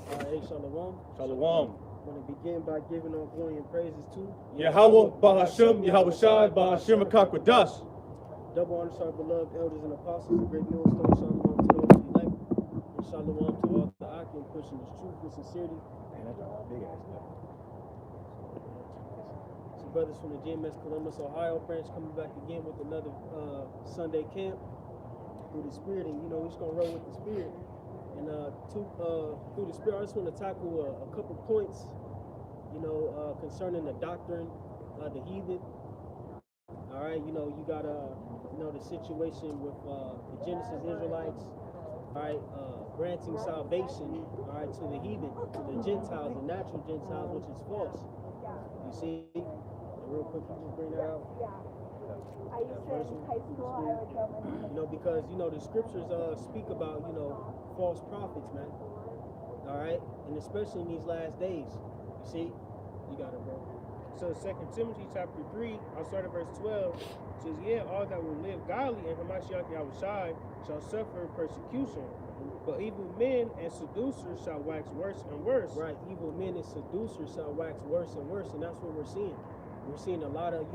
Hey, Shalom. Shalom. I want to begin by giving all glory and praises to Yahweh, Bahashem, Yahweh Shai, Bahashem, Akakwadash. Double honor to our beloved elders and apostles, a great millstone. Shalom to those who elect. And shalom to all the Akim pushing this truth with sincerity. Man, that's a big ass stuff. So brothers from the Gms Columbus Ohio branch coming back again with another Sunday camp through the Spirit. And we're just going to roll with the Spirit. And through the Spirit, I just want to tackle a couple points, concerning the doctrine of the heathen. All right, you got the situation with the Genesis Israelites, all right, granting salvation, all right, to the heathen, to the Gentiles, the natural Gentiles, which is false. You see, and real quick, you just bring that out. I used to in high school, I would go Because the scriptures speak about false prophets, man. All right, and especially in these last days. You see, you got it, bro. So 2 Timothy chapter 3, I'll start at verse 12. Says, yeah, all that will live godly in Hamashiach Yahushai shall suffer persecution. But evil men and seducers shall wax worse and worse. Right, evil men and seducers shall wax worse and worse, and that's what we're seeing. We're seeing a lot of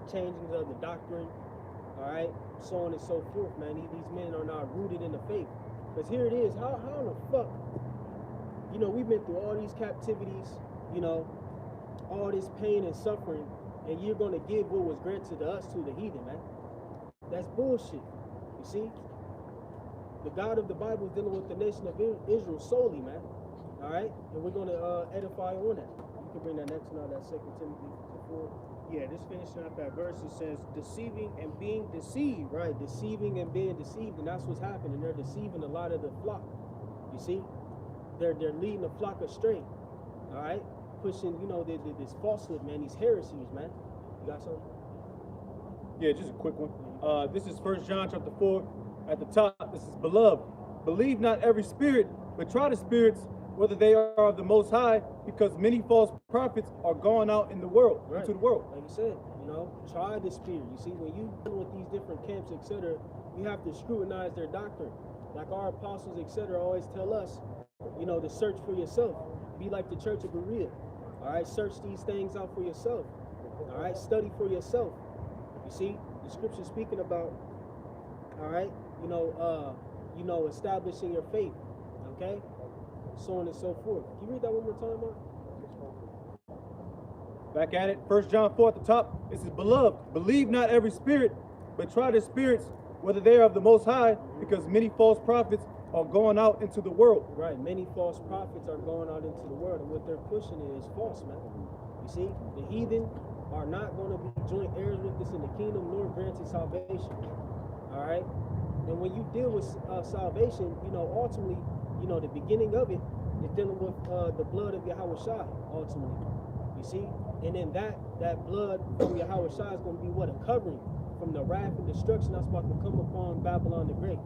changings of the doctrine, all right, so on and so forth, man. These men are not rooted in the faith. Because here it is, how in the fuck, we've been through all these captivities, all this pain and suffering, and you're going to give what was granted to us to the heathen, man. That's bullshit. You see? The God of the Bible is dealing with the nation of Israel solely, man. All right? And we're going to edify on that. You can bring that next one out, that 2 Timothy 4. Yeah, just finishing up that verse, it says, deceiving and being deceived. Right, deceiving and being deceived, and that's what's happening. They're deceiving a lot of the flock. You see? They're leading the flock astray. All right? Pushing, this falsehood, man, these heresies, man. You got something? Yeah, just a quick one. This is 1 John chapter 4. At the top, this is beloved. Believe not every spirit, but try the spirits, whether they are of the Most High, because many false prophets are gone out in the world, right. Into the world. Like you said, try the spirit. You see, when you deal with these different camps, etc., you have to scrutinize their doctrine. Like our apostles, etc., always tell us, to search for yourself. Be like the church of Berea. All right, search these things out for yourself. All right, study for yourself. You see, the scripture speaking about, all right, establishing your faith. Okay, so on and so forth. Can you read that one more time, Mark? Back at it, 1 John 4 at the top. This is beloved. Believe not every spirit, but try the spirits, whether they are of the Most High, because many false prophets are going out into the world. Right, many false prophets are going out into the world, and what they're pushing is false, man. You see, the heathen are not going to be joint heirs with us in the kingdom, nor granted salvation. All right, and when you deal with salvation, ultimately, the beginning of it is dealing with the blood of Yahweh Shai, ultimately. You see, and then that blood from Yahweh Shai is going to be what? A covering from the wrath and destruction that's about to come upon Babylon the Great.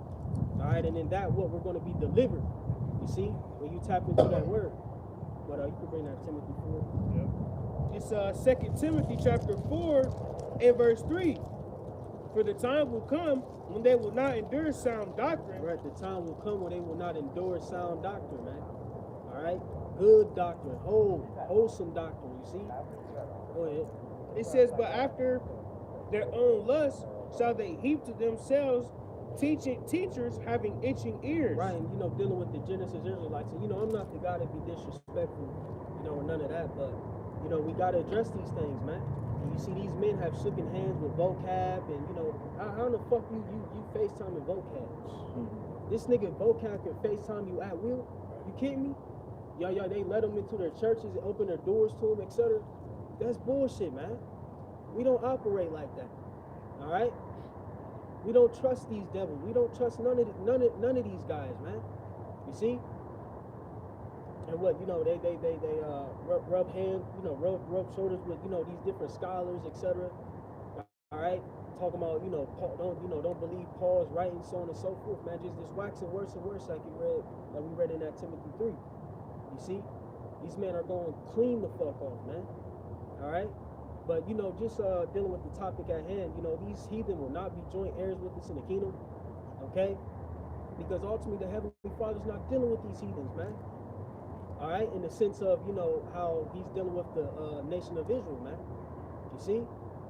All right, and in that, what we're going to be delivered. You see, when you tap into that word. But you can bring that Timothy 4. Yep. It's 2 Timothy chapter 4 and verse 3. For the time will come when they will not endure sound doctrine. Right, the time will come when they will not endure sound doctrine, man. All right, good doctrine, wholesome doctrine. You see. Go ahead. It says, but after their own lust shall they heap to themselves teachers having itching ears. Right, and dealing with the Genesis Israelites. And I'm not the guy to be disrespectful, or none of that, but we gotta address these things, man. And you see these men have shaken hands with vocab, and how in the fuck you FaceTime in vocab? This nigga vocab can FaceTime you at will? You kidding me? Y'all, they let them into their churches and open their doors to them, etc. That's bullshit, man. We don't operate like that. All right? We don't trust these devils. We don't trust none of these guys, man. You see? And what they rub hands, rub shoulders with these different scholars, etc. All right, talking about Paul, don't believe Paul's writing, so on and so forth, man. Just waxing worse and worse, like we read in that Timothy 3. You see, these men are going to clean the fuck off, man. All right. But, just dealing with the topic at hand, these heathen will not be joint heirs with us in the kingdom, okay? Because ultimately the Heavenly Father's not dealing with these heathens, man. All right, in the sense of, you know, how he's dealing with the nation of Israel, man. You see?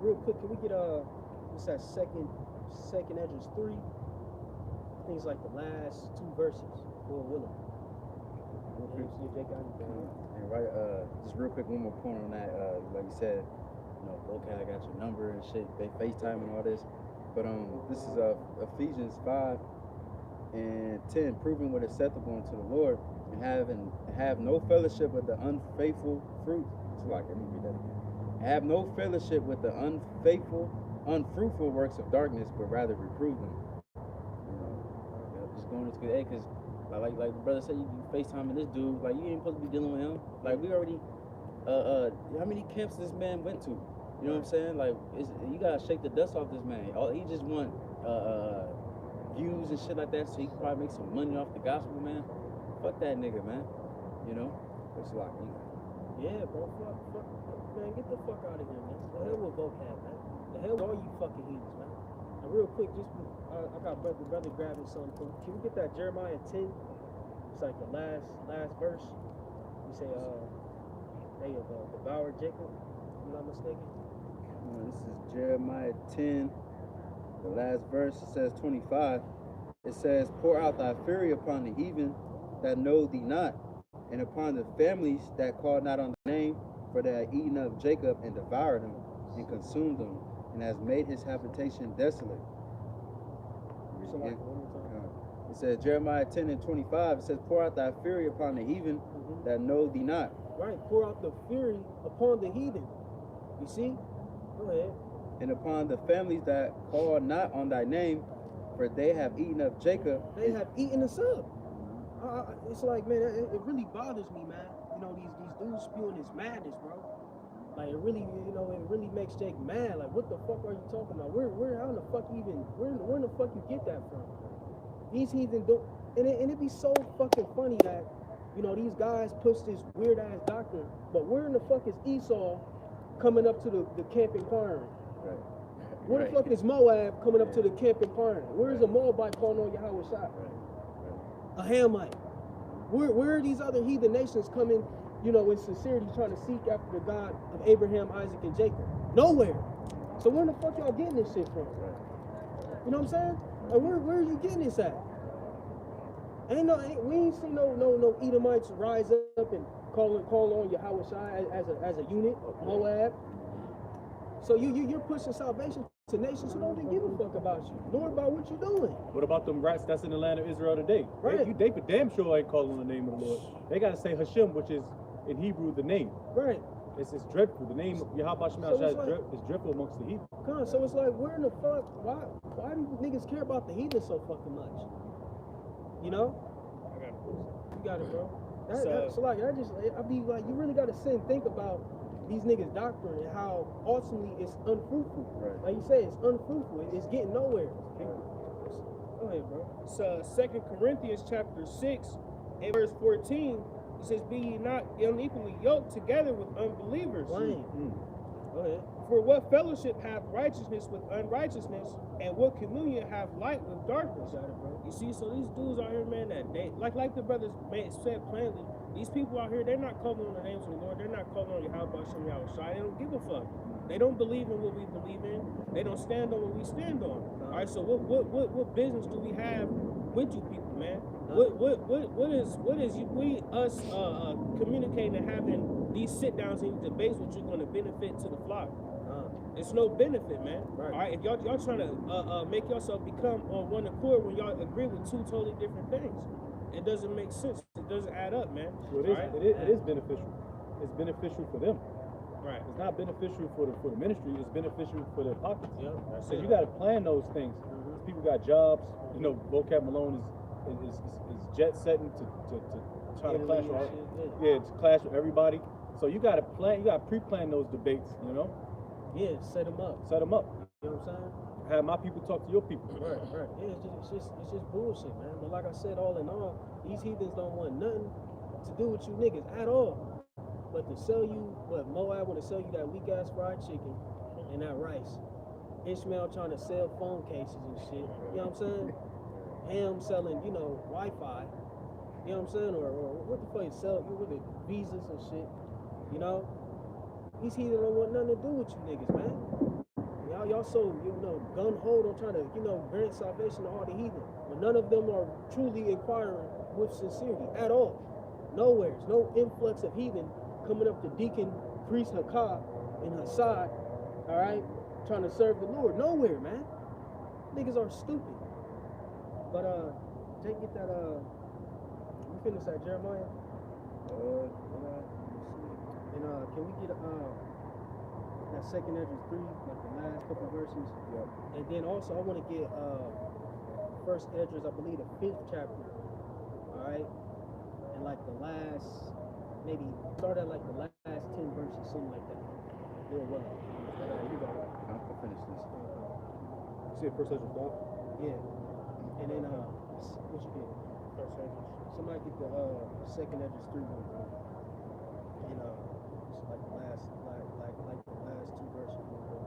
Real quick, can we get what's that, second Esdras 3? I think it's like the last 2 verses. Lord willing. Real quick. See if they got anything. And right, just real quick, one more point on that. Like you said, you know, okay, I got your number and shit, they FaceTime and all this. But this is Ephesians 5 and 10, proving what is acceptable unto the Lord, and have no fellowship with the unfaithful fruit. It's like, let me read that again. Have no fellowship with the unfruitful works of darkness, but rather reprove them. You know, just going into it, because like the brother said, you FaceTiming this dude, like you ain't supposed to be dealing with him. Like we already, how many camps this man went to? You know what I'm saying? Like you gotta shake the dust off this man. He just want views and shit like that, so he can probably make some money off the gospel, man. Fuck that nigga, man. You know, it's like, Yeah, bro, fuck, man, get the fuck out of here, man. The hell with vocab, man. The hell with all you fucking heathens, man. And real quick, just I got brother grabbing something. Can we get that Jeremiah 10? It's like the last verse. We say, they have devoured Jacob. If I'm not mistaken. this is Jeremiah 10. The last verse, it says 25. It says, pour out thy fury upon the heathen that know thee not, and upon the families that call not on the name, for they have eaten up Jacob and devoured him and consumed him, and has made his habitation desolate. So like, one more time. It says Jeremiah 10 and 25. It says, pour out thy fury upon the heathen that know thee not. Right, pour out the fury upon the heathen. You see? Go ahead. And upon the families that call not on thy name, for they have eaten up Jacob. They have eaten us up. It's like, man, it really bothers me, man. You know, these dudes spewing this madness, bro. Like, it really, you know, it really makes Jake mad. Like, what the fuck are you talking about? Where in the fuck you get that from? These heathen don't, and it be so fucking funny that, you know, these guys push this weird ass doctrine, but where in the fuck is Esau coming up to the camp inquiring? Right. Where the fuck is Moab coming up to the camp inquiring? Where is a Moabite calling on Yahweh shot? A Hamite. Where are these other heathen nations coming, you know, in sincerity trying to seek after the God of Abraham, Isaac, and Jacob? Nowhere. So where the fuck y'all getting this shit from? You know what I'm saying? Like, where are you getting this at? We ain't seen no Edomites rise up and call on Yahweh Shai as a unit, Moab. So you're pushing salvation to nations who don't even give a fuck about you, nor about what you're doing. What about them rats that's in the land of Israel today? Right. They for damn sure ain't calling on the name of the Lord. They gotta say Hashem, which is in Hebrew the name. Right. It's dreadful. The name of Yahweh Shemel is dreadful amongst the heathen. So it's like, where in the fuck? Why do niggas care about the heathen so fucking much? You know? I got it. You got it, bro. So like, I be like, you really gotta sit and think about these niggas' doctrine and how ultimately it's unfruitful. Right. Like you say, it's unfruitful. It's getting nowhere. Go ahead, bro. So 2 Corinthians chapter 6 and verse 14, it says, be ye not unequally yoked together with unbelievers. Lame. Go ahead. For what fellowship hath righteousness with unrighteousness, and what communion have light with darkness? Got it, bro. You see, so these dudes out here, man, that they like the brothers said plainly, these people out here, they're not calling on the names of the Lord, they're not calling on Yahweh Shem Yahushua. They don't give a fuck. They don't believe in what we believe in. They don't stand on what we stand on. All right, so what business do we have with you people, man? What is us communicating and having these sit downs and debates which are going to benefit to the flock? It's no benefit, man. Right. All right, if y'all trying to make yourself become on one accord when y'all agree with two totally different things, it doesn't make sense. It doesn't add up, man. So it is beneficial. It's beneficial for them. Right. It's not beneficial for the ministry. It's beneficial for their pockets. Yeah. So you got to plan those things. People got jobs. You know, Vocab Malone is jet setting to try to clash with to clash with everybody. So you got to plan. You got to pre-plan those debates. You know. Yeah, set them up. Set them up. You know what I'm saying? Have my people talk to your people. Right. Yeah, it's just bullshit, man. But like I said, all in all, these heathens don't want nothing to do with you niggas at all, but to sell you what Moab want to sell you, that weak ass fried chicken and that rice. Ishmael trying to sell phone cases and shit. You know what I'm saying? Ham selling, you know, Wi-Fi. You know what I'm saying? Or what the fuck you sell with it, visas and shit. You know? These heathen don't want nothing to do with you niggas, man. Y'all so, gun-ho on trying to, grant salvation to all the heathen. But none of them are truly inquiring with sincerity at all. Nowhere. There's no influx of heathen coming up to deacon, priest Hakah and Hassad, all right, trying to serve the Lord. Nowhere, man. Niggas are stupid. But Jake, get that you finished that Jeremiah? And can we get that second Ezra 3, like the last couple of verses? Yep. And then also I want to get first Ezra, I believe the 5th chapter. All right, and like the last, maybe start at like the last 10 verses, something like that. Real well. You got it. I'll finish this. See it first Ezra 5. Yeah. And then what you get? First Ezra. Somebody get the second Ezra 3 real quick. And it's like the last, like the last 2 verses. Real quick.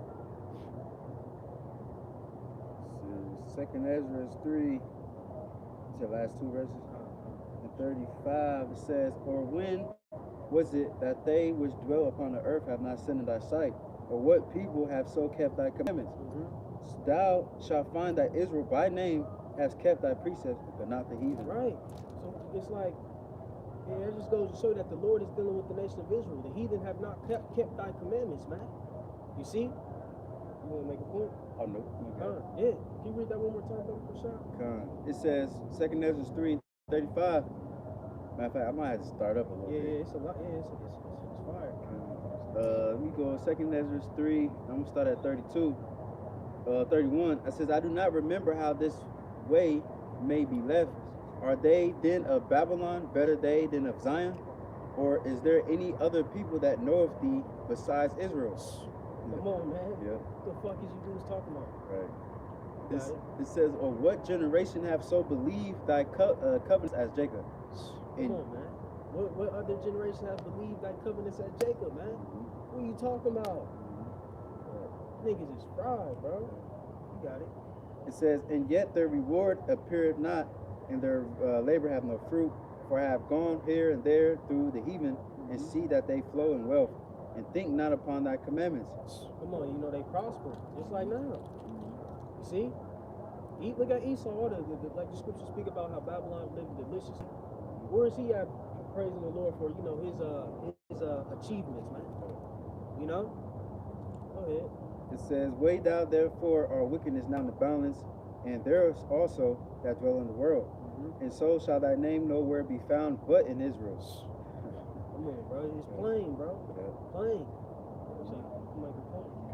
So, second Ezra 3. It's the last 2 verses. In 35 it says, or when was it that they which dwell upon the earth have not sinned in thy sight? Or what people have so kept thy commandments? Thou shalt find that Israel by name has kept thy precepts, but not the heathen. Right. So it's like, yeah, it just goes to show that the Lord is dealing with the nation of Israel. The heathen have not kept thy commandments, man. You see? You want to make a point? Oh, no. Yeah. Can you read that one more time, Brother Prashad? It says, 2nd Ezra 3:35. Matter of fact, I might have to start up a little bit. Yeah, it's a lot. Yeah, it's fire. Let me go 2nd Ezra 3. I'm going to start at 32. 31. It says, I do not remember how this way may be left. Are they then of Babylon better they than of Zion? Or is there any other people that know of thee besides Israel? Come on, man. Yeah. What the fuck is you dudes talking about? Right. It says, or what generation have so believed thy covenants as Jacob? Come on, man. What other generation has believed thy covenants as Jacob, man? What are you talking about? Niggas is fried, bro. You got it. It says, and yet their reward appeareth not, and their labor have no fruit. For I have gone here and there through the heathen, and see that they flow in wealth, and think not upon thy commandments. Come on, they prosper, just like now. You see? Look at Esau, like the scriptures speak about how Babylon lived deliciously. Where is he at praising the Lord for, his achievements, man? Go ahead. It says, weigh thou therefore our wickedness not in the balance, and there is also that dwell in the world. And so shall thy name nowhere be found but in Israel. Come on, bro. It's plain, bro. Plain.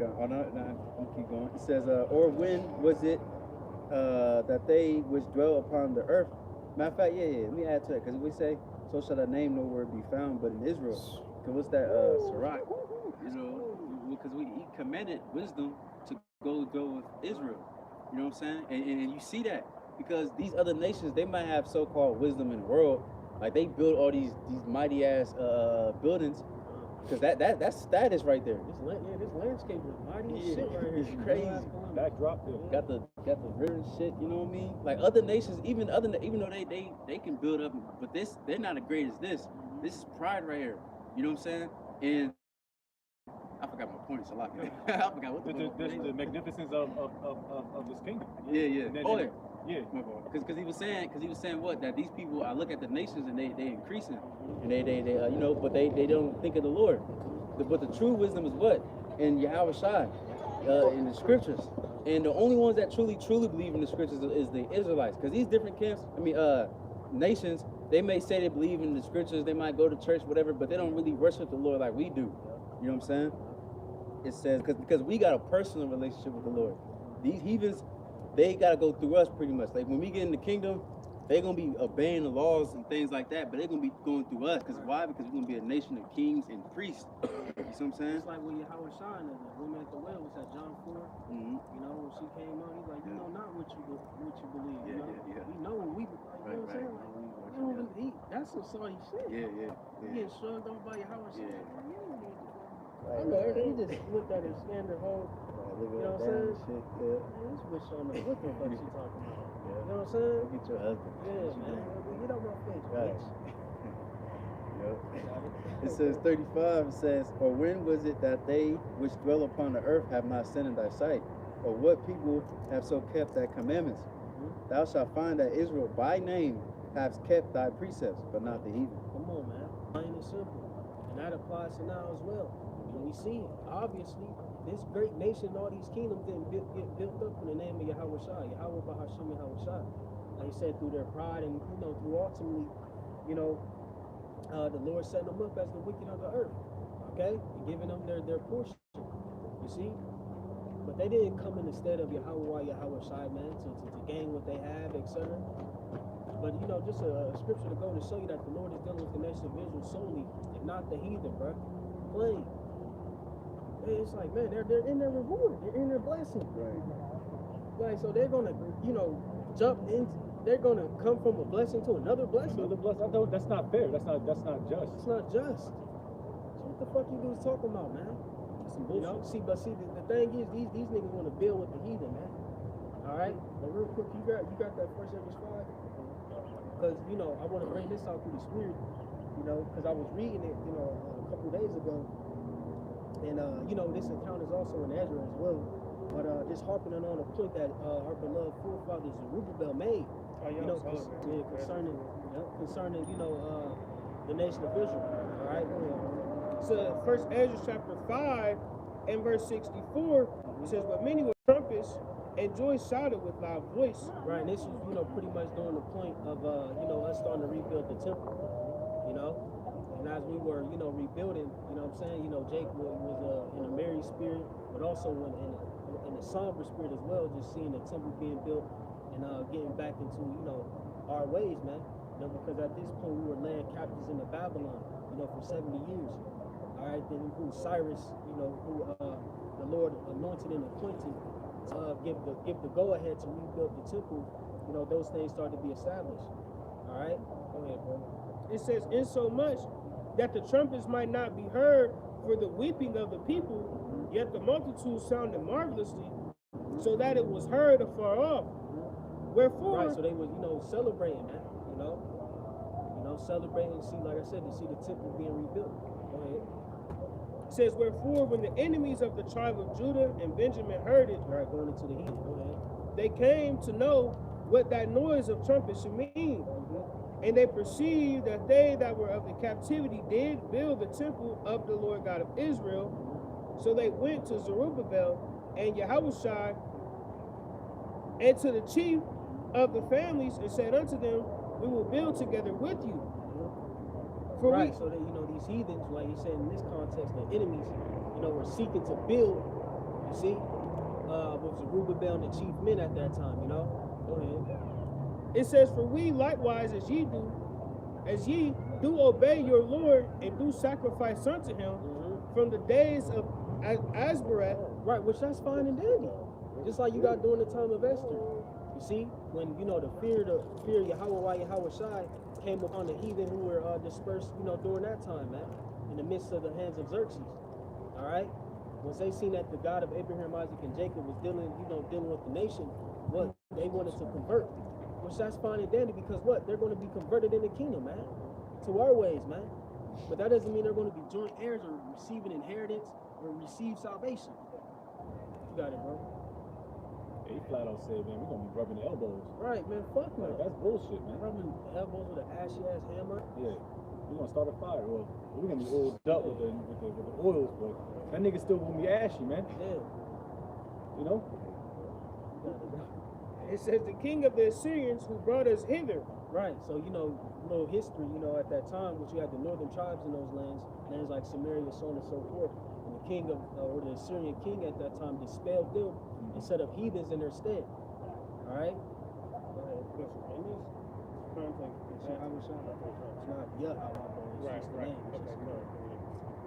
Oh, no, keep going. It says, or when was it that they which dwell upon the earth? Matter of fact, yeah, let me add to it, because we say, so shall thy name nowhere be found but in Israel. Because what's that, Sirach? Because he commanded wisdom to go with Israel. You know what I'm saying? And you see that. Because these other nations, they might have so-called wisdom in the world. Like they build all these mighty ass buildings. Because that's status right there. This landscape is mighty as shit right here. It's crazy. Backdrop there. Got the river and shit, you know what I mean? Like other nations, even though they can build up, but they're not as great as this. This is pride right here. You know what I'm saying? And I forgot my point. It's a lot. I forgot what the magnificence of this kingdom. Yeah. Yeah. Because he was saying what, that these people, I look at the nations and they increasing, and they but they don't think of the Lord. But the true wisdom is what? In Yahweh Shai, in the scriptures. And the only ones that truly believe in the scriptures is the Israelites. Because these different camps, nations, they may say they believe in the scriptures, they might go to church, whatever, but they don't really worship the Lord like we do. You know what I'm saying? It says, because we got a personal relationship with the Lord. These heathens, they got to go through us pretty much. Like when we get in the kingdom, they're going to be obeying the laws and things like that, but they're going to be going through us. Because why? Because we're going to be a nation of kings and priests. You see what I'm saying? It's like when Yahweh Shai, the woman at the well, was at John 4. When she came out, he's like, you know not what you believe. Yeah. We know what we believe. You know what I'm saying? That's some sorry shit. Yeah. You get shrugged off by Yahweh Shai. Right. I know, he just looked at his standard home. You know what I'm saying? Shit, This bitch don't know what the fuck she talking about. You know what I'm saying? Get your husband. Yeah, man. Get out my face. Right. trash. Yep. It says 35, it says, or when was it that they which dwell upon the earth have not sinned in thy sight? Or what people have so kept thy commandments? Thou shalt find that Israel by name has kept thy precepts, but not the heathen. Come on, man. Plain and simple. And that applies to now as well. And we see it. Obviously, this great nation, all these kingdoms didn't get built up in the name of Yahweh Shai. Yahweh Bahashim Yahweh Shai. Like he said, through their pride and, through ultimately, the Lord setting them up as the wicked of the earth. Okay? And giving them their portion. You see? But they didn't come in the stead of Yahweh Shai, man, to gain what they have, etc. But just a scripture to go to show you that the Lord is dealing with the nation of Israel solely, and not the heathen, bro. Plain. It's like, man, they're in their reward, they're in their blessing. Right. Like, so they're gonna, jump in. They're gonna come from a blessing to another blessing. Another blessing. That's not fair. That's not just. It's not just. So what the fuck you dudes talking about, man? Some bullshit. See, the thing is, these niggas want to build with the heathen, man. All right, but real quick, you got that first Ezra 5? Because I want to bring this out through the spirit, because I was reading it, a couple days ago, and this account is also in Ezra as well. But just harping on a point that our beloved forefathers Zerubbabel made, concerning the nation of Israel. All right, go ahead. So First Ezra chapter 5 and verse 64 says, "But many with trumpets and joy shouted with loud voice." Right, and this is pretty much during the point of us starting to rebuild the temple. And as we were rebuilding, Jake was in a merry spirit, but also in a somber spirit as well, just seeing the temple being built and getting back into our ways, man. Because at this point we were led captives into Babylon, for 70 years. All right, then who Cyrus, who the Lord anointed and appointed to give the go ahead to rebuild the temple. Those things started to be established. All right, go ahead, bro. It says, "Insomuch that the trumpets might not be heard for the weeping of the people, yet the multitude sounded marvelously, so that it was heard afar off. Wherefore," Right, so they was celebrating that, celebrating. See, like I said, to see the temple being rebuilt. Go ahead. It says, "Wherefore, when the enemies of the tribe of Judah and Benjamin heard it, All right, going into the heat. Go ahead. they came to know what that noise of trumpets should mean. And they perceived that they that were of the captivity did build the temple of the Lord God of Israel. So they went to Zerubbabel and Yahushua and to the chief of the families and said unto them, We will build together with you. For right, so that these heathens, like he said in this context, the enemies, were seeking to build, you see, with Zerubbabel and the chief men at that time, Go ahead. It says, "For we likewise, as ye do obey your Lord and do sacrifice unto him from the days of Asbereth." Right, which that's fine and dandy. Just like you got during the time of Esther. You see, when the fear of Yahweh Shai came upon the heathen who were dispersed, during that time, man, in the midst of the hands of Xerxes. All right, once they seen that the God of Abraham, Isaac, and Jacob was dealing with the nation, what they wanted to convert, which that's fine and dandy because what they're going to be converted in the kingdom, man, to our ways, man. But that doesn't mean they're going to be joint heirs or receive an inheritance or receive salvation. You got it, bro. He flat out said, man, we're gonna be rubbing the elbows. Right, man, fuck no. That's bullshit, man. Rubbing elbows with an ashy ass hammer. Yeah, we're gonna start a fire. Well, we're gonna be oiled up with the oils, but that nigga still gonna be ashy, man. Yeah. It says, "The king of the Assyrians who brought us hither." Right, so little history, at that time, which you had the northern tribes in those lands like Samaria, so on and so forth. And the king or the Assyrian king at that time dispelled them and set up heathens in their stead. All right? It's not Yahweh, it's just the name.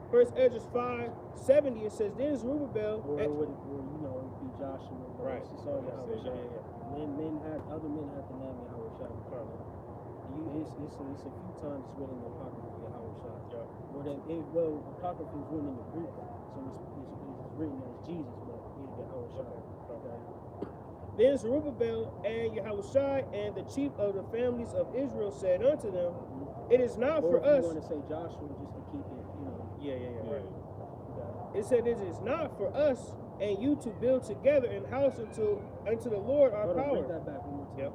First Ezra 5:70, it says, "Then Zerubbabel," or it would be Joshua. Right. It's all Yahweh. Other men had the name Yahweh. It's a few times it's written in the Apocrypha Yahweh. Apocrypha is written in the Greek, so it's written as Jesus, but Yahweh. Then Zerubbabel and Yahushai and the chief of the families of Israel said unto them, it is not Or for if you us. want to say Joshua, just to keep it, you know. Yeah. Right. It said, it is not for us and you to build together an house unto the Lord our Hold on, power. read that back one more time. Yep.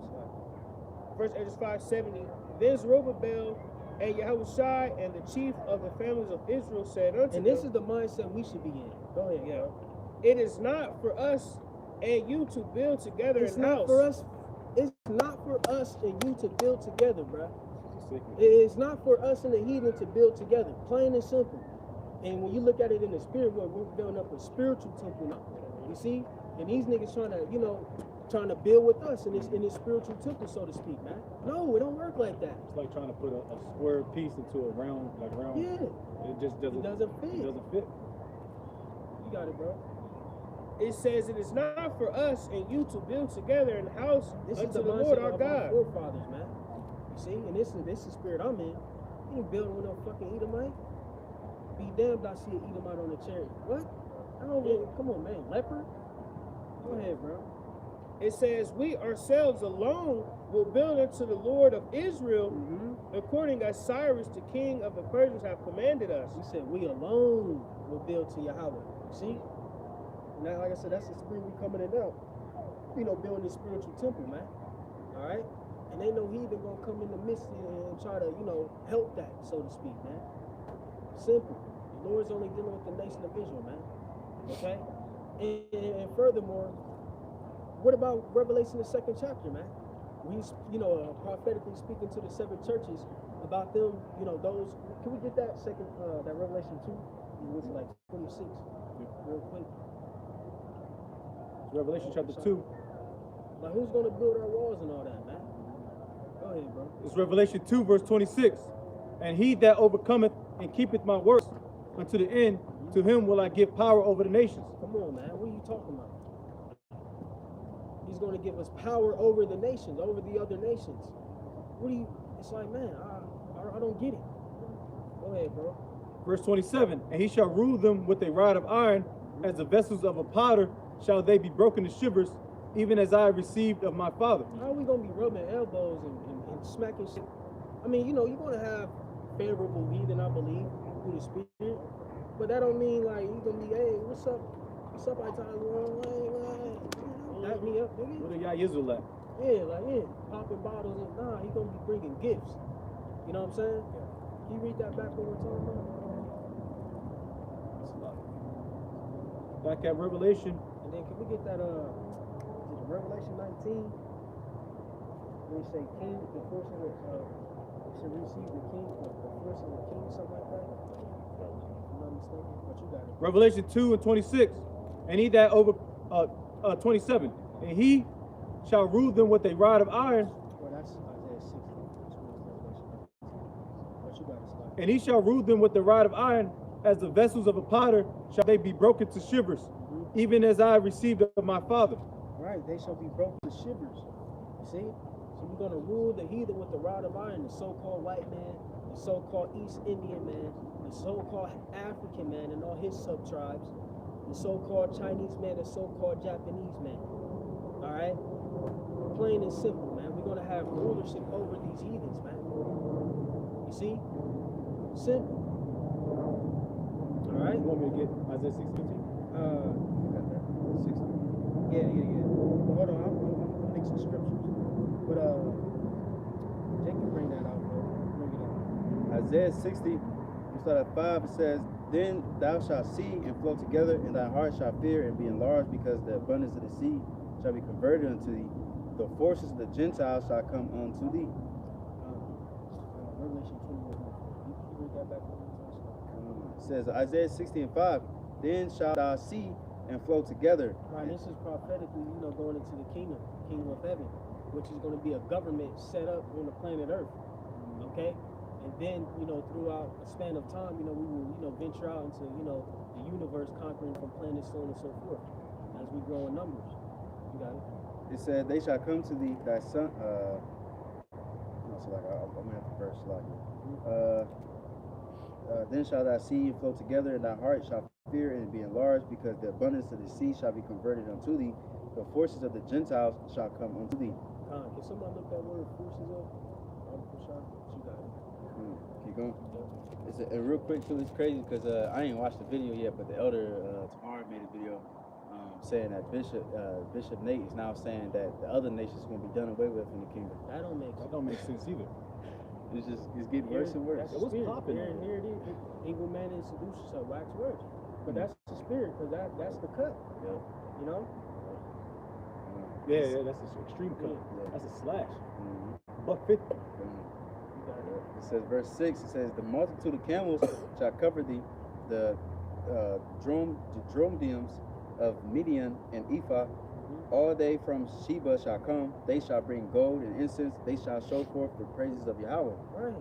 First Ezra 5:70. Then Zerubbabel and Yahushai and the chief of the families of Israel said unto them. And this is the mindset we should be in. Go ahead. Yeah. It is not for us and you to build together It's an not house. for us. It's not for us and you to build together, bruh. It's not for us and the heathen to build together. Plain and simple. And when you look at it in the spirit world, we're building up a spiritual temple now. You see? And these niggas trying to build with us in this spiritual temple, so to speak, man. No, it don't work like that. It's like trying to put a square piece into a round, Yeah. It just doesn't. It doesn't fit. It doesn't fit. You got it, bro. It says it is not for us and you to build together an house This is unto the the Lord mindset our of God. our forefathers, man. You see? And this is the spirit I'm in. You ain't building with no fucking Edomite. Be damned I see an Edomite on the chariot. What? I don't really, come on, man. Leopard? Go ahead, bro. It says, we ourselves alone will build unto the Lord of Israel, according as Cyrus, the king of the Persians, have commanded us. We said we alone will build to Yahweh. You see? Now, like I said, that's the spirit we coming in now. You know, building this spiritual temple, man. All right? And ain't no heathen gonna come in the midst and try to, help that, so to speak, man. Simple. The Lord's only dealing with the nation of Israel, man. Okay? And furthermore, what about Revelation, the 2nd chapter, man? We, prophetically speaking to the 7 churches about them, those. Can we get that that Revelation 2? Which is like 26, real quick. Revelation chapter 2. Like, who's gonna build our walls and all that, man? Go ahead, bro. It's Revelation 2, verse 26. And he that overcometh and keepeth my works unto the end, to him will I give power over the nations. Come on, man. What are you talking about? He's going to give us power over the nations, over the other nations. It's like, man, I don't get it. Go ahead, bro. Verse 27. And he shall rule them with a rod of iron, as the vessels of a potter shall they be broken to shivers, even as I received of my Father. How are we going to be rubbing elbows and smacking shit? I mean, you're going to have favorable heathen, I believe, through the spirit. But that don't mean, like, you're going to be, hey, what's up? What's up, I tell you, back me up, nigga. Where the Yah-Yizul at? Yeah, popping bottles and he gonna be bringing gifts. You know what I'm saying? Can you read that back one more time, bro? Back at Revelation. And then can we get that is it Revelation 19? When you say king, the force of should receive the king, the force of the king, something like that. If I'm not mistaken, but you got it. Revelation 2 and 26. And he that over 27. And he shall rule them with a rod of iron. Well, that's Isaiah 60. But you got it, Scott. And he shall rule them with the rod of iron, as the vessels of a potter shall they be broken to shivers, even as I received of my Father. Right, they shall be broken to shivers. You see? So we're going to rule the heathen with the rod of iron, the so-called white man, the so-called East Indian man, the so-called African man and all his sub-tribes, the so-called Chinese man, the so-called Japanese man. All right? Plain and simple, man. We're going to have rulership over these heathens, man. You see? Simple. All right? You want me to get Isaiah 6:15? You got that? 60. Yeah. Well, hold on, I'm mixing scriptures. But Jake can bring that out, bro. Bring it out. Isaiah 60, we start at 5, it says, Then thou shalt see and flow together, and thy heart shall fear and be enlarged, because the abundance of the sea shall be converted unto thee. The forces of the Gentiles shall come unto thee. Revelation 21. You read that back one more time. It says, Isaiah 60 and 5, Then shalt thou see and flow together. Right, this is prophetically, going into the kingdom of heaven, which is going to be a government set up on the planet Earth. Okay? And then, throughout a span of time, we will, venture out into, the universe, conquering from planets, so on and so forth, as we grow in numbers. You got it? It said, They shall come to thee, thy son. I'm going to have to verse like Then shall thou see and flow together, and thy heart shall fear and be enlarged, because the abundance of the sea shall be converted unto thee. The forces of the Gentiles shall come unto thee. Can somebody look that word forces up? For sure. You got it. Keep going. It's real quick too. It's crazy because I ain't watched the video yet, but the elder Tamar made a video saying that Bishop Nate is now saying that the other nations going to be done away with in the kingdom. That don't make sense either. It's getting worse and worse. That's what's popping. Here it is. Evil man and seducer shall wax worse. But that's the spirit, because that's the cut. Yeah. You know? Yeah, that's an extreme cut. Yeah. That's a slash. $1.50. It says, verse 6, it says, the multitude of camels shall cover thee, the dromedaries of Midian and Ephah, all they from Sheba shall come, they shall bring gold and incense, they shall show forth the praises of Yahweh. Right.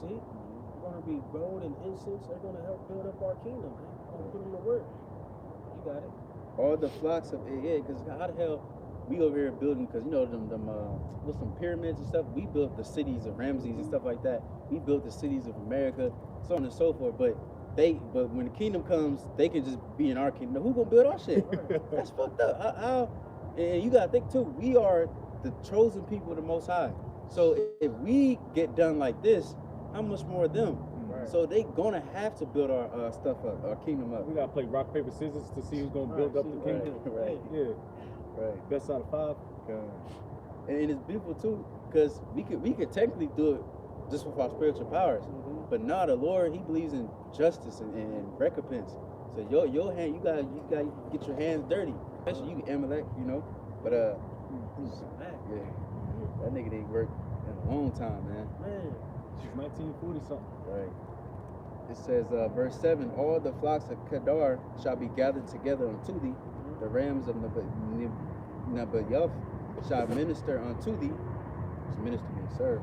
See? It's going to be gold and incense. They're going to help build up our kingdom, man. Put them to work. You got it. All the flocks of, because how the hell we over here building, because you know them with some pyramids and stuff, we built the cities of Ramses and stuff like that. We built the cities of America, so on and so forth. But when the kingdom comes, they can just be in our kingdom. Who gonna build our shit? That's fucked up. How? And you gotta think too. We are the chosen people of the Most High. So if we get done like this, how much more of them? Right. So they gonna have to build our stuff up, our kingdom up. We gotta play rock paper scissors to see who's gonna build up the kingdom. Right. Yeah. Right. Best out of 5. And it's beautiful too, because we could technically do it just with our spiritual powers. But now the Lord, He believes in justice and recompense. So your hand, you gotta get your hands dirty, especially you Amalek, you know. But yeah, that nigga didn't work in a long time, man. Since 1940 something. Right. It says, verse 7, all the flocks of Kedar shall be gathered together unto thee. The rams of Nebaioth shall minister unto thee. It's minister means serve.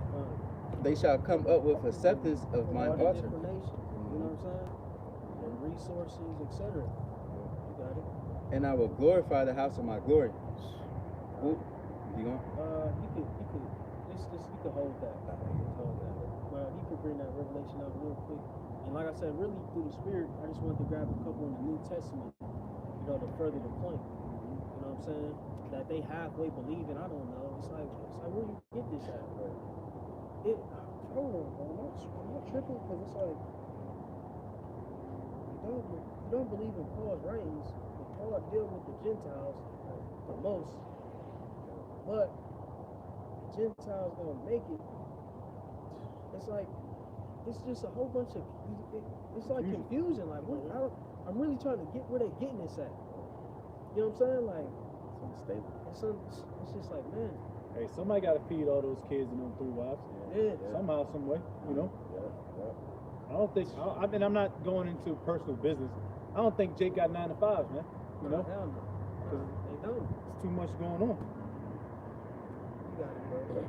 They shall come up with acceptance of mine altar. You know what I'm saying? And resources, etc. You got it. And I will glorify the house of my glory. Ooh, you going? You could hold that. Well, you could bring that revelation up real quick. And like I said, really through the Spirit, I just wanted to grab a couple in the New Testament, you know, to further the point. You know what I'm saying? That they halfway believe in. I don't know. It's like where you get this at? Hold on, bro. I'm not tripping, because it's like you don't believe in Paul's writings. But Paul deal with the Gentiles the most, but the Gentiles gonna make it. It's like it's just a whole bunch of it's like confusion. Like I'm really trying to get where they getting this at. You know what I'm saying? Like it's just like, man. Hey, somebody got to feed all those kids and them 3 wives. Yeah. Somehow, some way, you know. I don't think. I mean, I'm not going into personal business. I don't think Jake got 9 to 5s, man. You know, because they don't. It's too much going on. You got it, bro.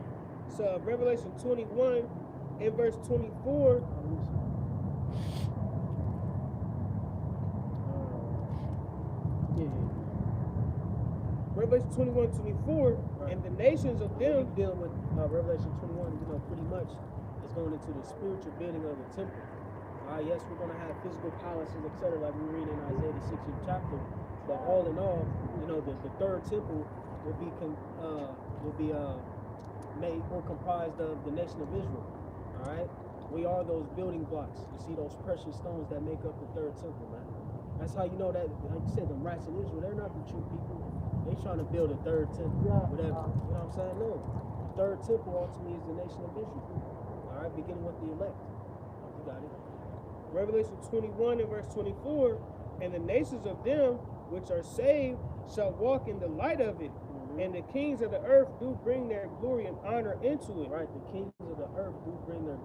So Revelation 21 and verse 24. Revelation 21:24, and the nations of them. Dealing with Revelation 21, you know, pretty much is going into the spiritual building of the temple. Yes, we're going to have physical palaces, etc., like we read in Isaiah the 60th chapter. But all in all, you know, the third temple will be made or comprised of the nation of Israel. All right, we are those building blocks. You see those precious stones that make up the third temple, man. That's how you know that, like you said, the rats in Israel, they're not the true people. They trying to build a third temple, whatever. You know what I'm saying? No. The third temple ultimately is the nation of Israel. All right, beginning with the elect. You got it. Revelation 21 and verse 24, and the nations of them which are saved shall walk in the light of it, and the kings of the earth do bring their glory and honor into it. Right, the kings of the earth do bring their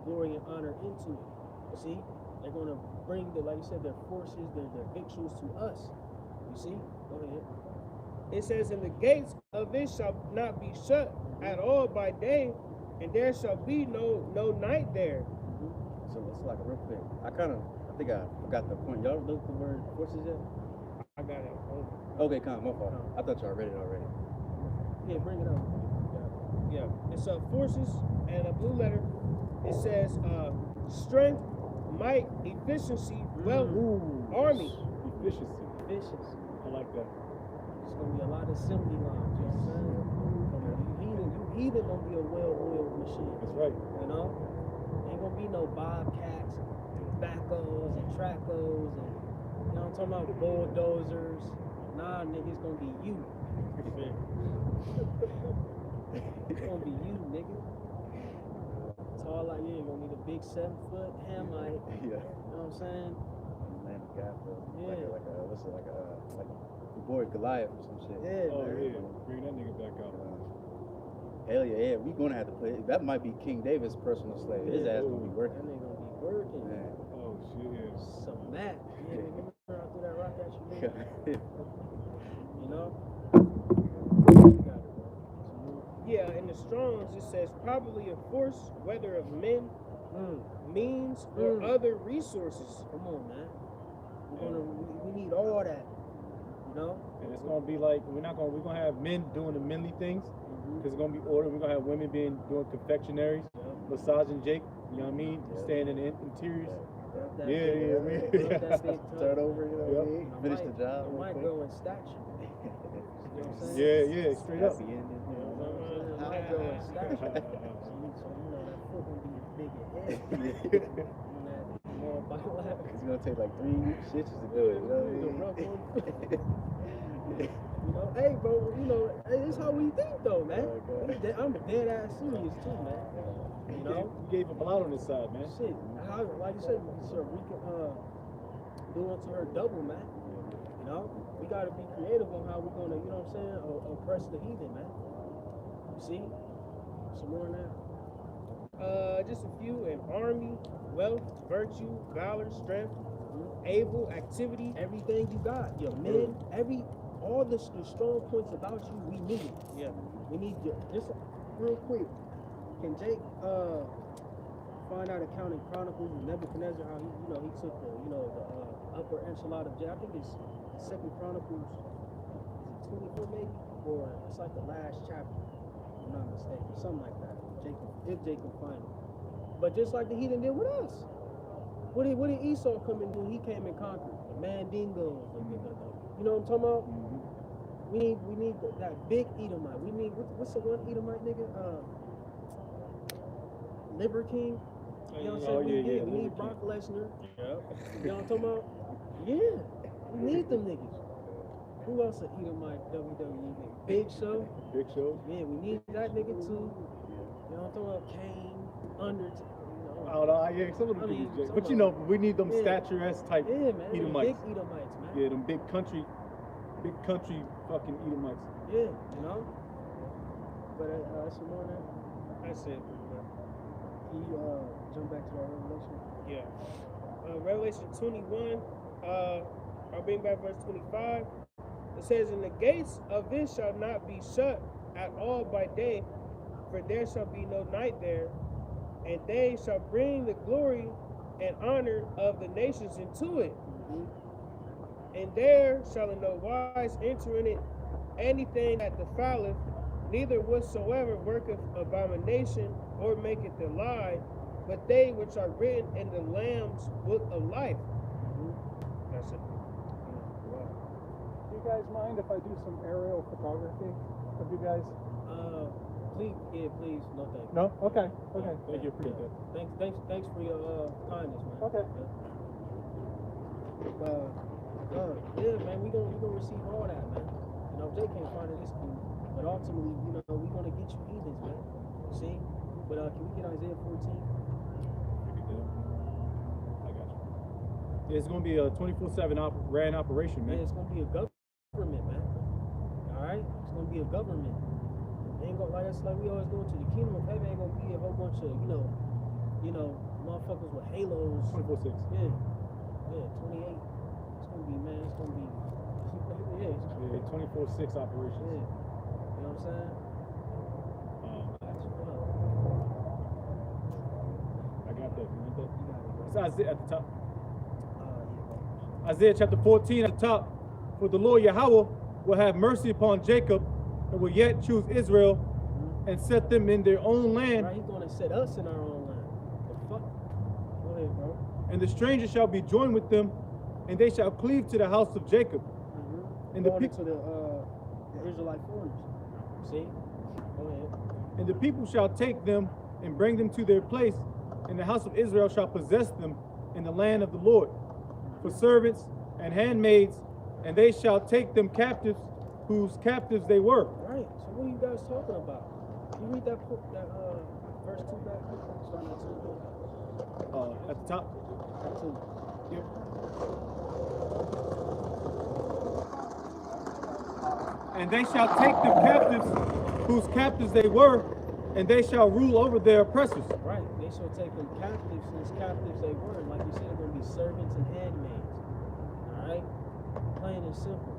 glory and honor into it. See, they're going to bring like you said, their forces, their victuals to us. You see? Go ahead. It says, and the gates of it shall not be shut at all by day, and there shall be no night there. So it's like real quick. I think I forgot the point. Y'all looked the word forces yet? I got it. Okay, come on, my fault. I thought y'all read it already. Yeah, bring it up. Yeah, it's forces and a blue letter. It says strength, might, efficiency, wealth, army. Efficiency. Efficiency. I like that. It's gonna be a lot of assembly lines. You know what I'm saying? You heathen gonna be a well-oiled machine. That's right. You know? Ain't gonna be no bobcats, backhoes, and tracos, and you know what I'm talking about, bulldozers. Nah, nigga, it's gonna be you. It's gonna be you, nigga. Tall like you, you're gonna need a big 7-foot Hamite. Yeah. You know what I'm saying? Man, the guy for Yeah. like a boy Goliath or some shit. Yeah, Oh man. yeah, bring that nigga back out. Hell yeah, we gonna have to play. That might be King David's personal slave. His ass gonna be That working. nigga gonna be working. Man. Oh shit. Some Mac. Yeah, remember I threw that rock at you, nigga? You know? You got it, bro. Yeah, in the Strongs it says probably a force, whether of men, means, or other resources. Come on, man. We need all that. You know? And it's gonna be like we're gonna have men doing the manly things. Because it's gonna be ordered. We're gonna have women doing confectionaries, massaging Jake. You know what I mean? Staying in the interiors. Start over, you know what I mean? Finish the job. It might grow in stature. You know what I'm saying? Yeah, straight up. Happy ending, you know what I'm saying? It might grow in stature. So you know that foot gonna be big as hell. More bilateral. It's gonna take like 3 shits to do it, you know what I mean? You know, hey, bro, you know, it's how we think, though, man. Okay. I'm dead ass serious, too, man. You know? You gave up a lot on this side, man. Shit, how, like you said, we can do unto her double, man. You know? We gotta be creative on how we're gonna, you know what I'm saying, oppress the heathen, man. You see? Some more on that? Just a few: in army, wealth, virtue, valor, strength, able, activity. Everything you got, your men, all the strong points about you, we need. Yeah. We need you. Just real quick, can Jake find out account in Chronicles of Nebuchadnezzar how he took the upper echelon of Jake? I think it's Second Chronicles, is it 24 maybe, or it's like the last chapter, if I'm not mistaken, something like that. If Jake can find it. But just like the heathen did with us. What did Esau come and do? He came and conquered the Mandingos. You know what I'm talking about? We need that big Edomite. We need what's the one Edomite nigga? Liver King. You know what I'm saying? We need Brock Lesnar. Yeah. You know what I'm talking about? Yeah. We need them niggas. Who else an Edomite WWE nigga? Big Show. Big Show. Yeah, we need that nigga too. You know what I'm talking about? Kane, Undertaker. Oh, no, yeah, some of them niggas, but you know, we need them statuesque type Edomites. Big Edomites, man. Yeah, them big country fucking Edomites. Yeah, you know. But some more now. That's it. Can you jump back to that Revelation? Yeah. Revelation 21. I'll bring back verse 25. It says, "And the gates of it shall not be shut at all by day, for there shall be no night there. And they shall bring the glory and honor of the nations into it. And there shall in no wise enter in it anything that defileth, neither whatsoever worketh abomination or maketh a lie, but they which are written in the Lamb's book of life." That's it. Do you guys mind if I do some aerial photography of you guys? Please, no thank you. No? Okay. Thank you, appreciate that. Thanks for your kindness, man. Okay. Yeah, man, we gonna receive all that, man. You know, Jay can't find it, it's cool. But ultimately, you know, we gonna get you heathens, man. See? But can we get Isaiah 14? I got you. Yeah, it's gonna be a 24/7 ran operation, man. Yeah, it's gonna be a government, man. All right, it's gonna be a government. Ain't gonna like we always go to the kingdom of heaven. Ain't gonna be a whole bunch of motherfuckers with halos. 24/6. Yeah, 28. It's gonna be, man. It's gonna be. Yeah, 24/6 operation. Yeah. You know what I'm saying? I got that. You want that? You got it, bro. It's Isaiah at the top. Yeah. Isaiah chapter 14 at the top. For the Lord Yahweh will have mercy upon Jacob and will yet choose Israel and set them in their own land. Right, he's gonna set us in our own land. The fuck? Go ahead, bro. And the stranger shall be joined with them, and they shall cleave to the house of Jacob. And the Going people into the Israelite foreigners. See? Go ahead. and the people shall take them and bring them to their place, and the house of Israel shall possess them in the land of the Lord for servants and handmaids, and they shall take them captives, whose captives they were. Right. So what are you guys talking about? You read that verse 2 back, starting at 2. At the top. At 2. Yep. And they shall take them captives, whose captives they were, and they shall rule over their oppressors. Right. They shall take them captives, whose captives they were. And like you said, they're going to be servants and handmaids. All right? Plain and simple.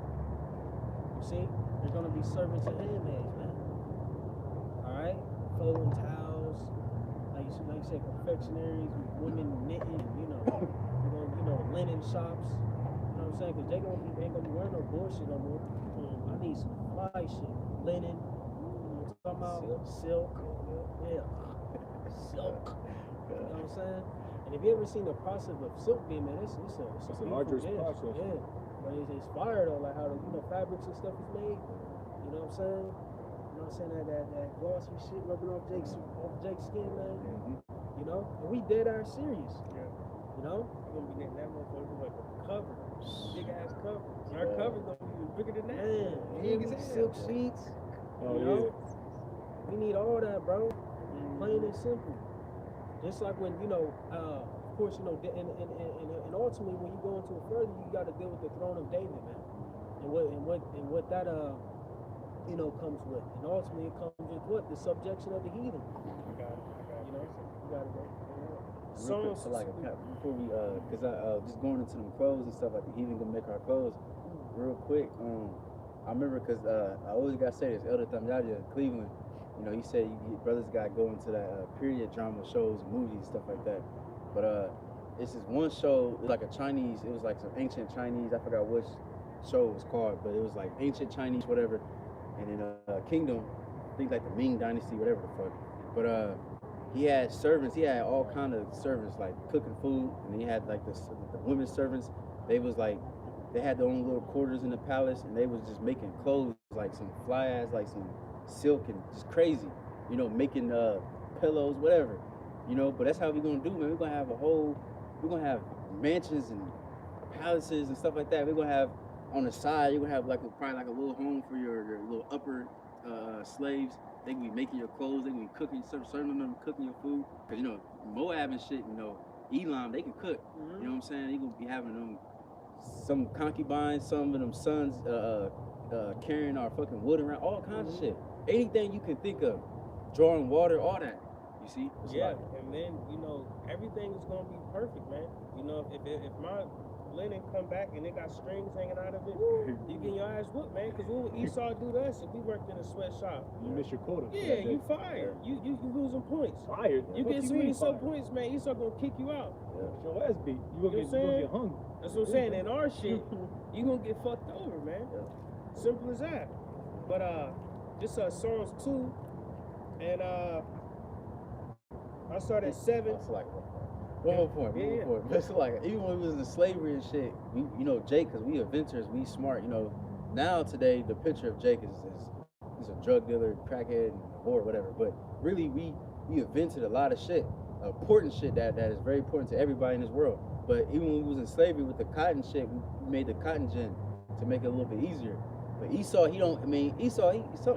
You see? They're going to be servants and handmaids, man. All right? Folding towels. Like you said, confectionaries, women knitting, you know. They're going to, linen shops. You know what I'm saying? Because they ain't going to be wearing no bullshit no more. I need some fly shit. Linen. You know what I'm talking about? Silk. Yeah. Silk. You know what I'm saying? And if you ever seen the process of silk being, man, it's a an arduous process. Yeah. But it's fire though, like how the fabrics and stuff is made. You know what I'm saying? You know what I'm saying? That glossy shit rubbing off Jake's skin, man. You know? And we dead ass serious. Yeah. You know? We're gonna be getting that motherfucker like a cover. Big ass cover. And our cover's gonna be even bigger than that. Man, Big as hell. silk sheets. Oh, You know? We need all that, bro. Plain and simple. Just like when, of course, and ultimately when you go into it further, you got to deal with the throne of David, man. And what that comes with. And ultimately it comes with what? The subjection of the heathen. I got it. You gotta go. Real quick, so like before we cause I just going into them clothes and stuff, like the heathen gonna make our clothes real quick. I remember because I always gotta say this, Elder Thamyadi in Cleveland, he said brothers gotta go into that period drama shows, movies, stuff like that. But it's this one show, like it was like some ancient Chinese, I forgot which show it was called, but it was like ancient Chinese whatever, and in Kingdom, I think like the Ming Dynasty, whatever the fuck. But he had servants, he had all kind of servants, like cooking food, and then he had like the women servants. They had their own little quarters in the palace, and they was just making clothes, like some fly ass, like some silk and just crazy, making pillows, whatever, but that's how we're gonna do, man. We're gonna have mansions and palaces and stuff like that. We're gonna have on the side, you're gonna have probably like a little home for your little upper slaves. They can be making your clothes, they can be cooking, serving them, cooking your food. Cause Moab and shit, Elam, they can cook. You know what I'm saying? You gonna be having them, some concubines, some of them sons carrying our fucking wood around, all kinds of shit. Anything you can think of, drawing water, all that. You see? Yeah, and then everything is gonna be perfect, man. If my linen come back and they got strings hanging out of it, you get your ass whooped, man. Cause what would Esau do to us if we worked in a sweatshop? You miss your quota. Yeah, you fired. You losing points. Fired. You get so many points, man. Esau gonna kick you out. Your ass beat. You gonna get hungry. That's what I'm saying. In our shit, you gonna get fucked over, man. Simple as that. But this Psalms 2, and I started at 7. One more point. But it's like, even when we was in slavery and shit, we, Jake, because we inventors, we smart, now today, the picture of Jake is a drug dealer, crackhead, or whatever. But really, we invented a lot of shit, important shit that is very important to everybody in this world. But even when we was in slavery with the cotton shit, we made the cotton gin to make it a little bit easier. But Esau, he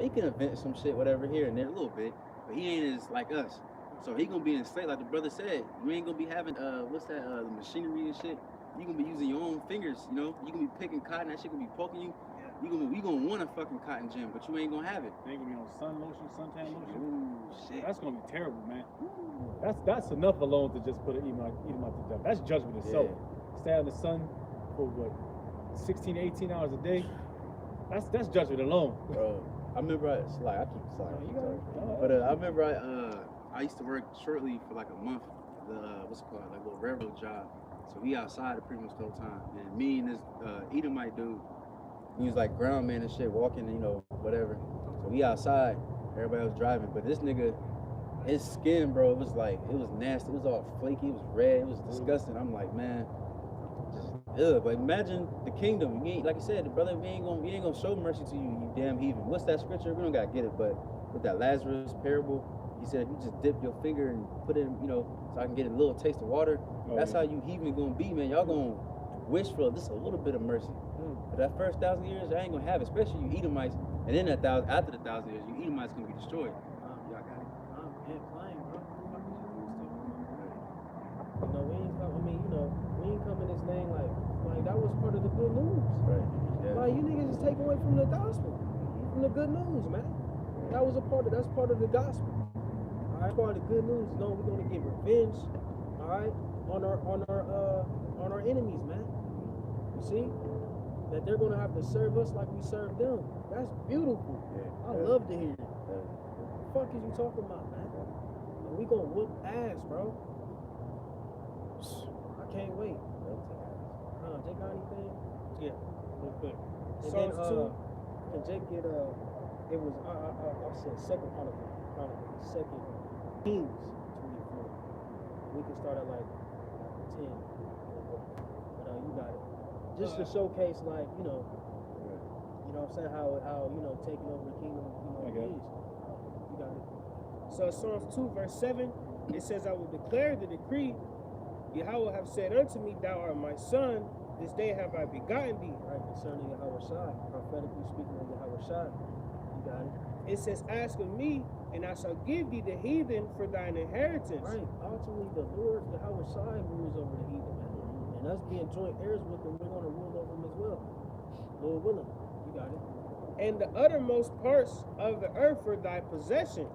can invent some shit, whatever, here and there a little bit, but he ain't as like us. So he gonna be enslaved, like the brother said. You ain't gonna be having the machinery and shit. You gonna be using your own fingers, You gonna be picking cotton, that shit gonna be poking you. You gonna want a fucking cotton gin, but you ain't gonna have it. They ain't gonna be on sun lotion, suntan lotion. Ooh, shit. That's gonna be terrible, man. That's enough alone to just eat him out to death. That's judgment itself. Stay out in the sun for what, 16, 18 hours a day. That's judgment alone. Bro, I remember I keep talking. But I remember I used to work shortly for like a month, what's it called, like a little railroad job. So we outside pretty much the whole time. And me and this Edomite dude, he was like ground man and shit, walking, whatever. So we outside, everybody was driving. But this nigga, his skin, bro, it was nasty. It was all flaky, it was red, it was disgusting. I'm like, man, But imagine the kingdom. You ain't, like I said, the brother, we ain't gonna show mercy to you, you damn heathen. What's that scripture? We don't gotta get it, but with that Lazarus parable, he said, if you just dip your finger and put it in, so I can get a little taste of water. That's how you heathen gonna be, man. Y'all gonna wish for just a little bit of mercy. But that first 1,000 years, I ain't gonna have it, especially you Edomites. And then after the 1,000 years, you Edomites gonna be destroyed. Y'all got it. You know, we ain't come, I mean, you know, we ain't come in this thing like that was part of the good news. Right. Yeah. Like, you niggas just take away from the gospel, from the good news, man. That's part of the gospel. All right, part of the good news. No, we're gonna get revenge, all right, on our enemies, man. You see? That they're gonna have to serve us like we serve them. That's beautiful. I love to hear it. What the fuck is you talking about, man? And we gonna whoop ass, bro. I can't wait. Jake got anything? Yeah, real quick. And Psalms then, can Jake get it was I said second Chronicles, second Kings 24. We can start at like 10. But you got it. Just to showcase, like, you know what I'm saying, how taking over the kingdom, is. You got it. So Psalms 2 verse 7, it says, I will declare the decree. Yahweh have said unto me, thou art my son, this day have I begotten thee. Right, concerning Yahweh Shai, prophetically speaking of Yahweh Shai. You got it. It says, ask of me, and I shall give thee the heathen for thine inheritance. Right, ultimately the Lord, Yahweh Shai, rules over the heathen, man. And us being joint heirs with them, we're going to rule over them as well. Lord willing. You got it. And the uttermost parts of the earth for thy possession.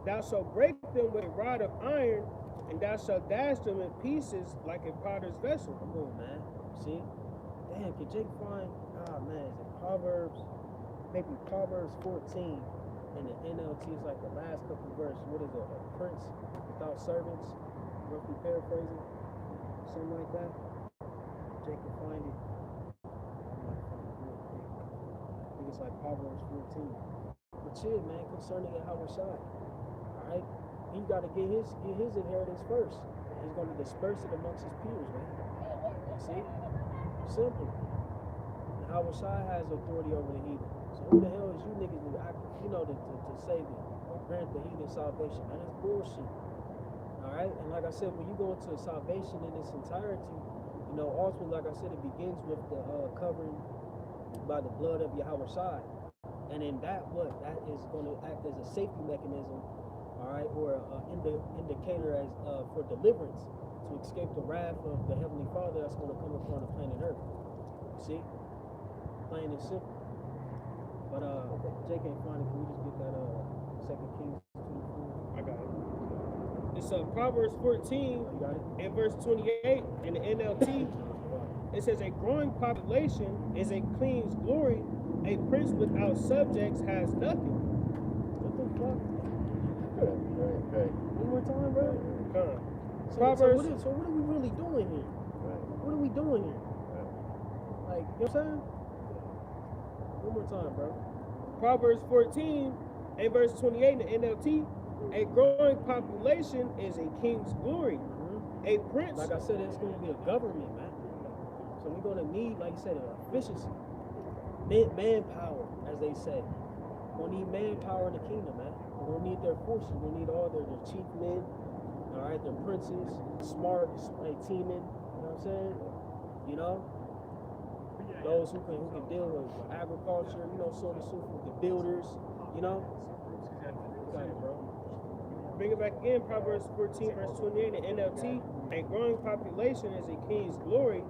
Thou shalt break them with a rod of iron, and thou shalt dash them in pieces like a potter's vessel. Come on, man. See? Damn, can Jake find, man, is it Proverbs? Maybe Proverbs 14 in the NLT is like the last couple verses. What is it? A prince without servants? Roughly paraphrasing. Something like that. Jake can find it. I think it's like Proverbs 14. But chill, man, concerning Yahweh Shai. Alright? He got to get his inheritance first. He's going to disperse it amongst his peers, man. See? Simple. Yahweh Shai has authority over the heathen. So who the hell is you niggas to act, to save them or grant the heathen salvation? Man, that's bullshit. Alright? And like I said, when you go into salvation in its entirety, ultimately, like I said, it begins with the covering by the blood of Yahweh Shai. And in that is going to act as a safety mechanism, all right, or an indicator as for deliverance to escape the wrath of the Heavenly Father that's going to come upon the planet Earth. See? Plain and simple. But Jake ain't find it. Can we just get that 2 Kings 24? I got it. It's Proverbs 14 and verse 28 in the NLT. It says, a growing population is a king's glory. A prince without subjects has nothing. What the fuck? Right. One more time, bro. Proverbs. So what are we really doing here? What are we doing here? Like, you know what I'm saying? One more time, bro. Proverbs 14 and verse 28 in the NLT. A growing population is a king's glory. A prince. Like I said, it's going to be a government, man. So we're going to need, like you said, efficiency. Manpower, as they say. We're going to need manpower in the kingdom, man. We're going to need their forces. We're going to need all their chief men, all right, their princes, smart, teammen, you know what I'm saying? Those who can deal with agriculture, so on and so forth, the builders, You got it, bro. Bring it back again, Proverbs 14, verse 28 in NLT. A growing population is a king's glory.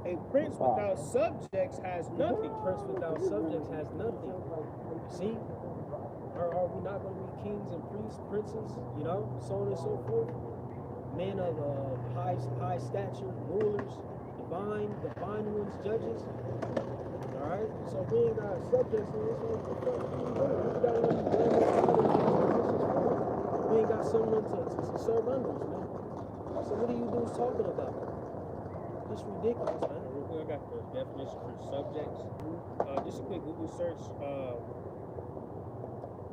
A prince without subjects has nothing. A prince without subjects has nothing. See? Are we not going to be kings and priests, princes, so on and so forth? Men of high stature, rulers, divine ones, judges. All right? So we ain't got subjects in this one. We ain't got someone to serve under us, man. So what are you dudes talking about? It's ridiculous, man. I got the definition for subjects. Just a quick Google search.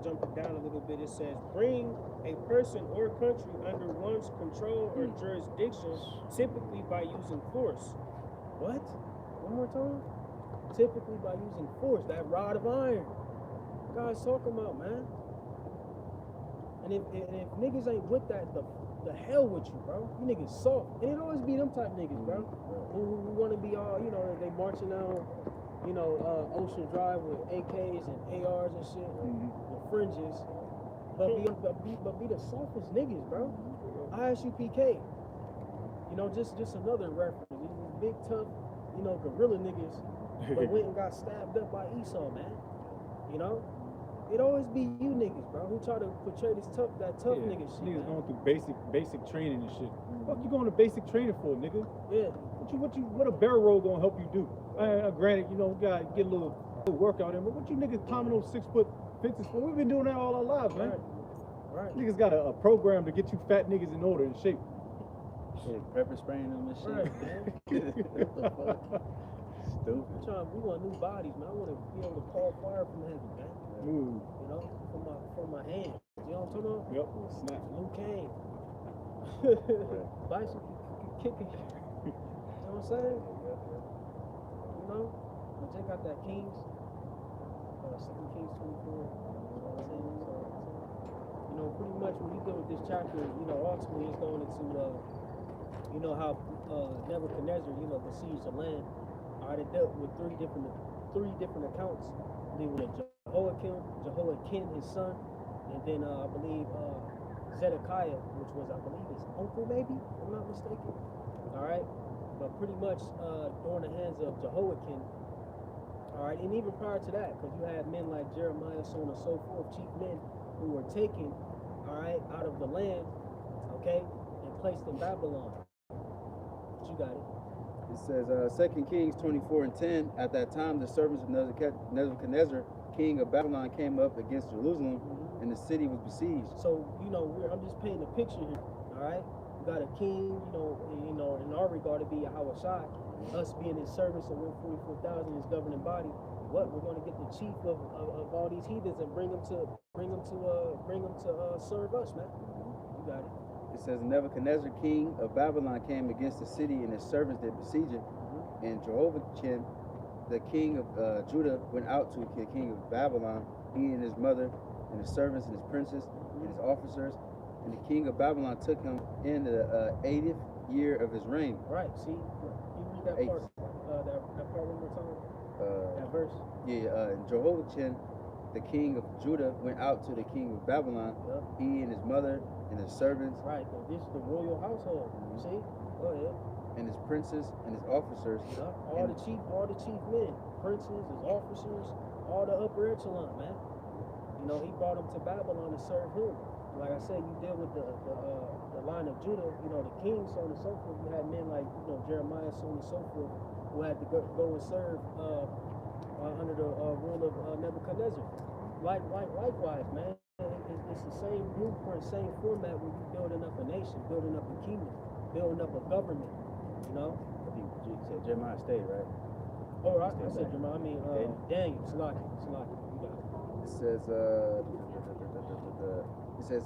Jump it down a little bit. It says, bring a person or country under one's control or jurisdiction, typically by using force. What? One more time? Typically by using force, that rod of iron. Guys talking about, man. And if niggas ain't with that, the hell with you, bro. You niggas soft. And it always be them type niggas, bro. Who want to be all, you know, they marching down, you know, Ocean Drive with AKs and ARs and shit, with fringes. But be the softest niggas, bro. ISUPK. You know, just another reference. These big tough, you know, gorilla niggas, but went and got stabbed up by Esau, man. You know? It always be you niggas, bro, who try to portray that tough nigga shit. Niggas man. going through basic training and shit. Fuck you going to basic training for, nigga? Yeah. What a barrel roll gonna help you do? Granted, you know, gotta get a little workout in, but what you niggas climbing those 6 foot fences for? We've been doing that all our lives, man. Right. Niggas got a program to get you fat niggas in order and shape. Shit, pepper spraying them and shit. Right, man. What the fuck? Stupid. We want new bodies, man. I want to be able to call fire from heaven, man. Ooh. You know, from my hands. You know what I'm talking about? Yep. Snap. Luke Kane. Bicycle kicking. You know what I'm saying? You know? But they got that Kings. 2 Kings 24. You know what I'm saying? So, you know, pretty much when we go with this chapter, you know, ultimately it's going into, you know, how Nebuchadnezzar, you know, besieged the land. All right, it dealt with three different accounts. I believe with Jehoiakim, his son, and then I believe Zedekiah, which was, I believe, his uncle, maybe, if I'm not mistaken. All right, but pretty much during the hands of Jehoiakim. All right, and even prior to that, because you had men like Jeremiah, so on and so forth, chief men who were taken, all right, out of the land, okay, and placed in Babylon. But you got it. It says, 2 Kings 24:10, at that time the servants of Nebuchadnezzar, king of Babylon, came up against Jerusalem, and the city was besieged. So, you know, I'm just painting a picture here, all right? You got a king, you know, in our regard to be Yahweh Shai, us being his servants of 144,000, his governing body. What? We're going to get the chief of all these heathens and bring them to serve us, man. You got it. It says, Nebuchadnezzar, king of Babylon, came against the city, and his servants did besiege it. And Jehoiakim, the king of Judah, went out to the king of Babylon, he and his mother, and his servants, and his princes, and his officers. And the king of Babylon took him in the 80th year of his reign. Right. See, you read that part. That part one more time. That verse. Yeah. And Jehoiakim, the king of Judah, went out to the king of Babylon, he and his mother, and his servants. Right. This is the royal household. You see? Go ahead. And his princes and his officers. All the chief men, princes, his officers, all the upper echelon, man. You know, he brought them to Babylon to serve him. Like I said, you deal with the line of Judah, you know, the kings, so on and so forth. You had men like, you know, Jeremiah, so on and so forth, who had to go and serve under the rule of Nebuchadnezzar. Likewise, man, it's the same blueprint, same format when you're building up a nation, building up a kingdom, building up a government, you know? I think you said Jeremiah stayed, right? Oh, I said Jeremiah, I mean, Daniel, Salaki, you got it. It says,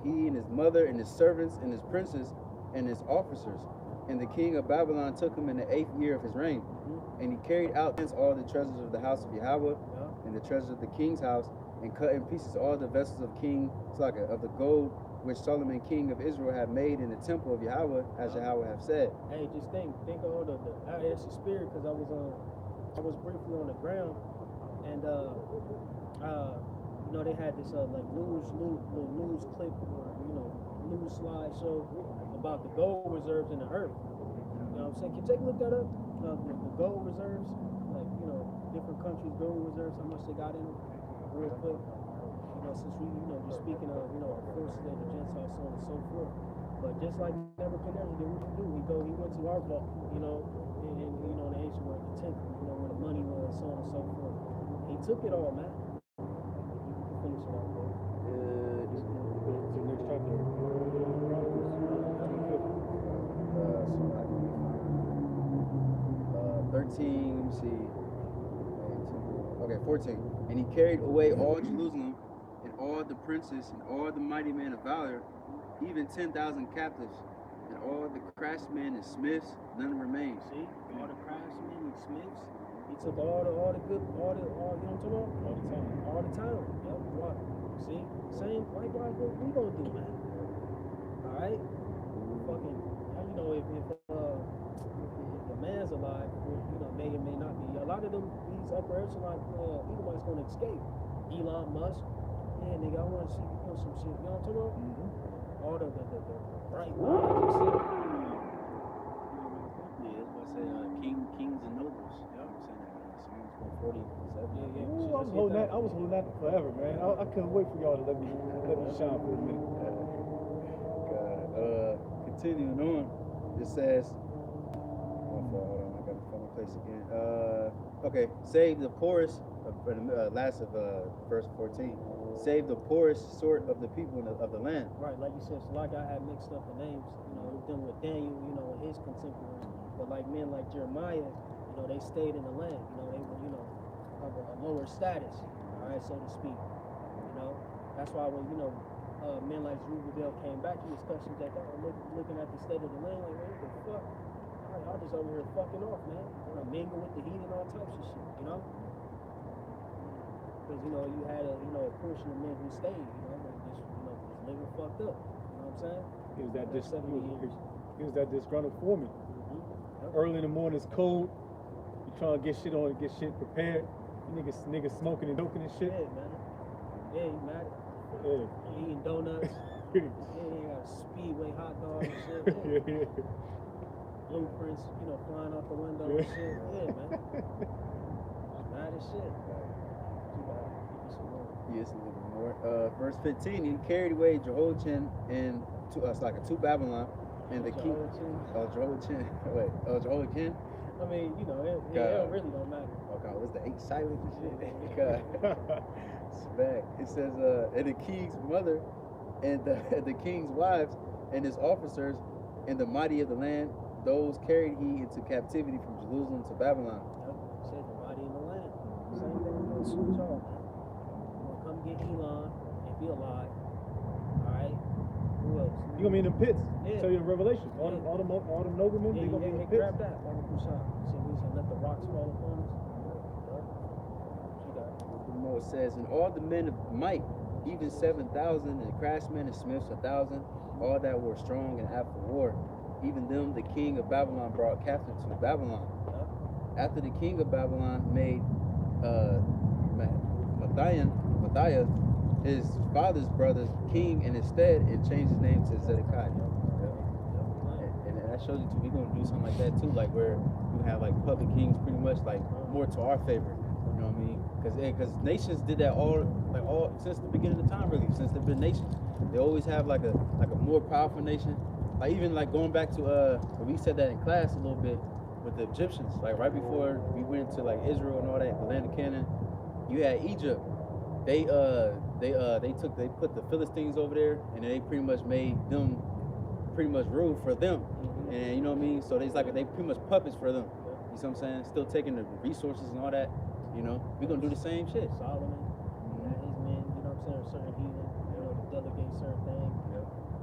he and his mother and his servants and his princes and his officers. And the king of Babylon took him in the 8th year of his reign. And he carried out all the treasures of the house of Yahweh and the treasures of the king's house, and cut in pieces all the vessels of King Salaka, of the gold which Solomon king of Israel had made in the temple of Yahweh, as Yahweh have said. Hey, just think of all that's the spirit, because I was briefly on the ground, and you know, they had this like news clip, or you know, news slideshow about the gold reserves in the earth. You know what I'm saying? Can you take a look that up? The gold reserves, like, you know, different countries' gold reserves, how much they got in them, real quick. You know, since we, you know, just speaking of, you know, our forces and the Gentiles, so on and so forth. But just like Nebuchadnezzar did, what he do? He went to our vault, you know, in you know, the ancient world, the temple, you know, where the money was, so on and so forth. He took it all, man. Finish it off, bro. It's the next chapter. 13, let me see. 14. And he carried away all Jerusalem, and all the princes, and all the mighty men of valor, even 10,000 captives. and all the craftsmen and smiths, none remains. See, all the craftsmen and smiths. He took all the good, you know what I'm talking about? All the time. Yep. What? See, same. Likewise, what we gonna do, man? All right. Fucking, you know, if a man's alive, you know, may or may not be. A lot of them, these upper echelon Edomites gonna escape. Elon Musk. Yeah, nigga, I want to see you do some shit. You know what I'm talking about? Mm-hmm. All the right minds and shit. Yeah, that's why I say kings and nobles. You know what I'm saying? Psalms 147. Yeah. Ooh, I was holding that forever, man. I couldn't wait for y'all to let me shine for a minute. Continuing on, it says, hold on, I gotta find my place again. Okay, save the poorest, last of verse 14. Save the poorest sort of the people of the land. Right, like you said, so like I had mixed up the names, you know, dealing with Daniel, you know, and his contemporaries. But like men like Jeremiah, you know, they stayed in the land, you know, they were, you know, of a lower status, all right, so to speak. You know, that's why when, you know, men like Zerubbabel came back, he was questioning that looking at the state of the land, like, man, what the fuck? Y'all just over here fucking off, man. You know, mingle with the heat and all types of shit, you know? Because, you know, you had a portion of men who stayed, you know, just living fucked up. You know what I'm saying? He was that For 70 years. he was that disgruntled foreman. Yep. Early in the morning, it's cold. You trying to get shit on, get shit prepared. You niggas smoking and joking and shit. Yeah, man. Yeah, you mad? Yeah. Eating donuts. Yeah, you got Speedway hot dog and shit. Yeah. Blueprints, you know, flying out the window and shit. Yeah, man. Mad as shit. Yes, a little bit more. Verse 15, he carried away Jehoiachin and to Babylon, and the king. Jehoiachin. Wait, Jehoiachin. I mean, you know, it really don't matter. Okay, what's the 8 silent and shit? It's back. It says, and the king's mother, and the king's wives, and his officers, and the mighty of the land, those carried he into captivity from Jerusalem to Babylon. Yep, said the mighty in the land. Same thing we're gonna switch off, man. We're gonna come get Elon and be alive. Alright? Who else? You gonna be in them pits. Yeah. Tell you in Revelation. All Yeah. them noblemen, they gonna be in the pits. Grab that. So we said let the rocks fall upon us. Yep. She got it. The more says, and all the men of might, even 7,000, and craftsmen and smiths 1,000, all that were strong and apt for war. Even them the king of Babylon brought captive to Babylon. Yep. After the king of Babylon made Matthiah, his father's brother, king in his stead, and changed his name to Zedekiah. And that shows you too, we're gonna do something like that too, like where you have like public kings pretty much like more to our favor. You know what I mean? Because nations did that all since the beginning of time, really, since they've been nations. They always have like a more powerful nation. Like even like going back to we said that in class a little bit with the Egyptians. Like right before we went to like Israel and all that, the land of Canaan, you had Egypt. They put the Philistines over there, and they pretty much made them pretty much rule for them. And you know what I mean? So they pretty much puppets for them. You see what I'm saying? Still taking the resources and all that. You know, we're gonna do the same shit. Solomon, his men, you know what I'm saying, certain heathen, you know, to delegate certain things,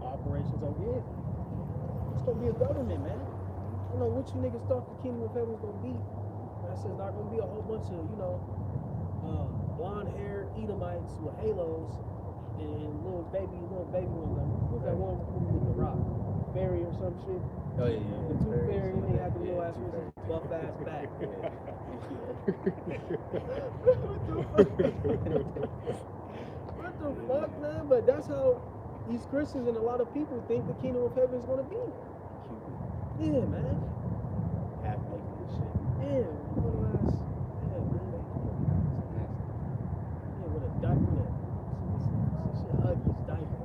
operations over here. It's gonna be a government, man. I don't know what you niggas thought the kingdom of heaven was gonna be. I said it's not gonna be a whole bunch of, you know, blonde-haired Edomites with halos and little baby ones. Like, who's that one with the rock? Fairy or some shit? Oh yeah. The two fairy, and they had the little ass with his buff ass back. What the fuck, man? But that's how these Christians and a lot of people think the kingdom of heaven is gonna be. Yeah, man. Half naked and shit. Yeah, little ass. Yeah, man. Yeah, with a diaper. This shit ugly as diaper.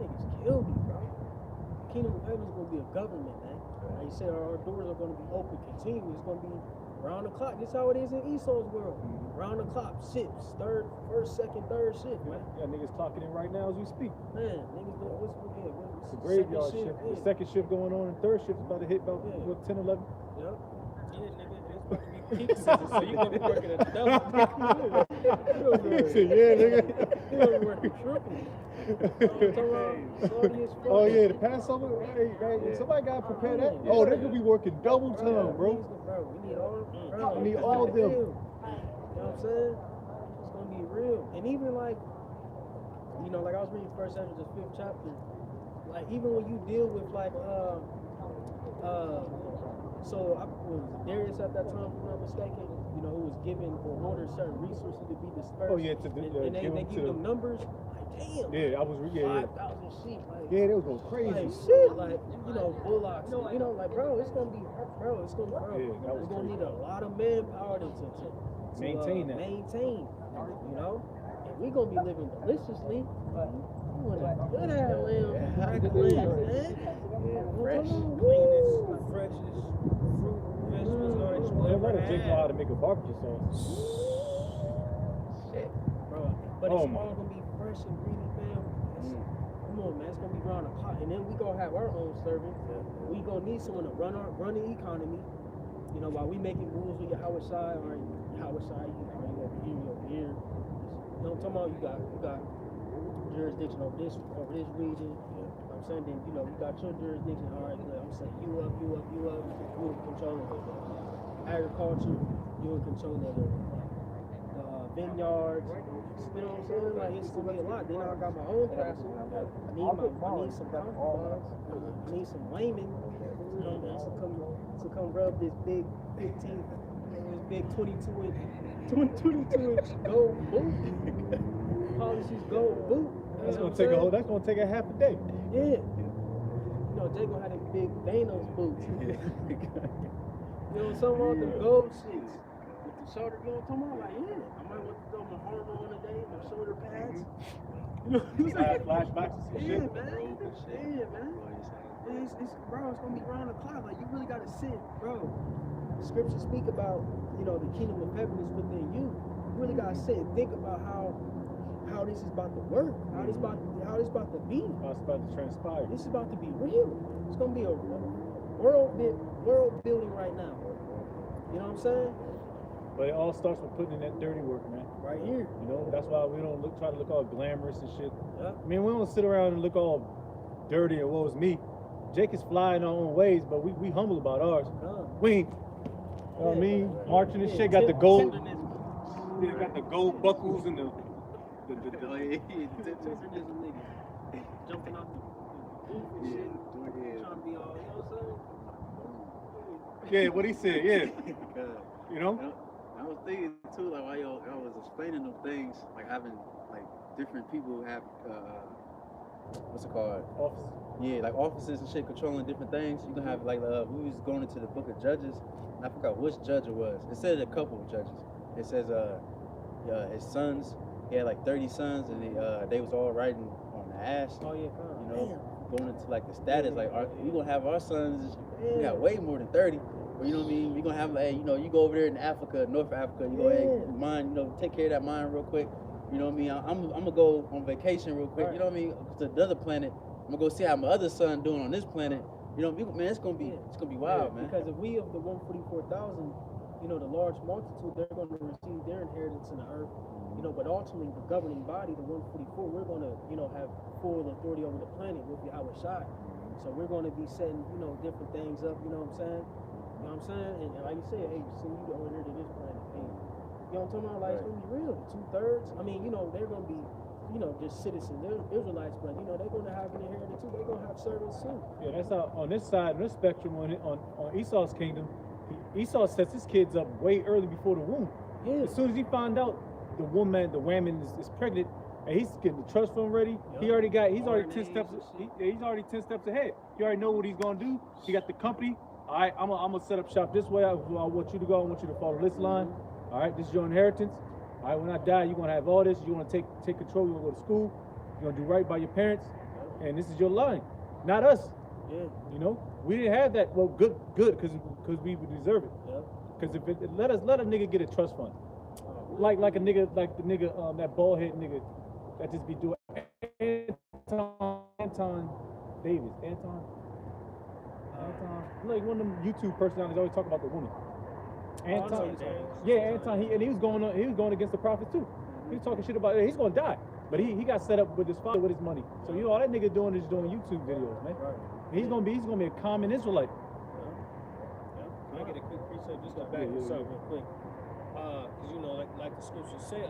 Niggas kill me, bro. The kingdom of heaven is gonna be a government, man. Like you said, our doors are gonna be open continually. It's gonna be round the clock. This is how it is in Esau's world. Round the clock, shifts, first, second, third shift, man. Yeah, niggas clocking in right now as we speak. Man, niggas doing what's The graveyard shift. Yeah. The second shift going on, and third shift is about to hit about 10, 11. Yep. Yeah, nigga, it's about to be He says it, so you gonna be working a double. He said, yeah, nigga. You gonna be working triple. Oh yeah, the Passover. Hey, somebody gotta prepare that. Oh, they're gonna be working double time, bro. We need all. We need all of them. You know what I'm saying? It's gonna be real. And even like, you know, like I was reading First Ezra, the 5th chapter. Like even when you deal with like so I was Darius at that time, if I'm not mistaken, you know, who was given or ordered certain resources to be dispersed. Oh yeah, and they give them numbers. Like damn. Yeah, I was 5,000 sheep. Like, yeah, they was going crazy. Like shit, like you know, bullocks. You know, like bro, it's gonna be bro. It's gonna it's gonna need a lot of manpower to maintain that. Maintain, you know, and we gonna be living deliciously. Good ass lamb, cracked lamb, man. Fresh. Cleanest, freshest fruit, vegetables, orange, They're whatever. right. Jake know how to make a barbecue sauce. Shit, bro. But it's all gonna be fresh and greedy, fam. Come on, man. It's gonna be round the clock, and then we gonna have our own servant. We gonna need someone to run the economy. You know, while we making moves with your Howard side, or Howard side, you over here, you over here. You know what I'm talking about? You got jurisdiction over this region. You know what I'm saying? Then you know you got your jurisdiction. All right, I'm saying you up. You in control of the agriculture. You in control of the vineyards. You know what I'm saying? Like it's gonna be a lot. Then I got my own castle. I need some concubines. I need some laymen. You know, to come rub this big 15, this big 22 inch gold boot. Polishes gold boot. That's gonna take a half a day. Yeah. You know, Jay gonna have them big Thanos boots. You know, some of them gold shits. With the shoulder, you know what I'm talking about? Like, yeah. I might want to throw my armor on today, my shoulder pads. You know what I'm saying? Flashbacks and Yeah, shit. man. Yeah, man. It's bro, it's gonna be round the clock. Like you really gotta sit, bro. Scriptures speak about, you know, the kingdom of heaven is within you. You really gotta sit and think about how this is about to work, how this about to be. How it's about to transpire. This is about to be real. It's gonna be a world building right now. You know what I'm saying? But it all starts with putting in that dirty work, man. Right here. You know, that's why we don't try to look all glamorous and shit. Yeah. I mean, we don't sit around and look all dirty and woe is me. Jake is flying our own ways, but we humble about ours. We ain't, you know what I mean? Marching and shit, got the gold. Yeah, got the gold buckles and the jumping out the roof and shit. Trying to be all, you know what I'm saying? yeah, what he said, yeah. You know? I was thinking too, like while I was explaining them things, like having like different people have what's it called? Office. Yeah, like offices and shit controlling different things. You can have like we was going into the book of Judges, and I forgot which judge it was. It said a couple of judges. It says his sons, he had like 30 sons, and they was all riding on the ass. Oh yeah, you know, going into like the status, like we gonna have our sons. We got way more than 30. But you know what I mean? We gonna have you know, you go over there in Africa, North Africa, you go mine, you know, take care of that mine real quick. You know what I mean? I'm gonna go on vacation real quick. You know what I mean? To the other planet. I'm gonna go see how my other son doing on this planet. You know, man, it's gonna be wild, man. Because if we of the 144,000, you know, the large multitude, they're gonna receive their inheritance in the earth. You know, but ultimately the governing body, the 144, we're gonna, you know, have full authority over the planet with Yahweh Shai. So we're gonna be setting, you know, different things up. You know what I'm saying? You know what I'm saying? And like you said, hey, send you over here to this planet. Hey, you know what I'm talking about? Like it's gonna be real. 2/3. I mean, you know, they're gonna be, you know, just citizens. They're Israelites, but you know, they're gonna have an inheritance too. They're gonna have servants too. Yeah, that's how on this side, on this spectrum, on Esau's kingdom, Esau sets his kids up way early before the womb. Yeah. As soon as he found out the woman is pregnant, and he's getting the trust fund ready, he's already 10 steps. He's already 10 steps ahead. He already know what he's gonna do. He got the company. All right, I'm gonna set up shop this way. I want you to go. I want you to follow this line. All right, this is your inheritance. All right, when I die, you're gonna have all this. You wanna take control. You wanna go to school. You're gonna do right by your parents, and this is your line, not us. Yeah. You know, we didn't have that. Well, good, because we would deserve it. Yeah. Because if let a nigga get a trust fund, like the nigga, that bald head nigga that just be doing Anton Davis, like one of them YouTube personalities always talk about the woman. Anton. Dan. Yeah, Anton. He was going against the prophets too. He was talking shit about it. He's gonna die, but he got set up with his father with his money. So you know all that nigga doing is doing YouTube videos, man. Right. He's gonna be a common Israelite. Can I get a quick precept just to back this up real quick? Cause you know, like the scriptures say,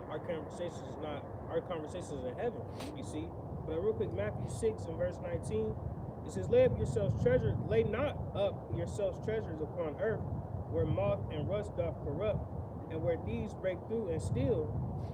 our conversations in heaven, you see. But real quick, Matthew 6 and verse 19, it says, lay not up yourselves treasures upon earth, where moth and rust doth corrupt, and where thieves break through and steal,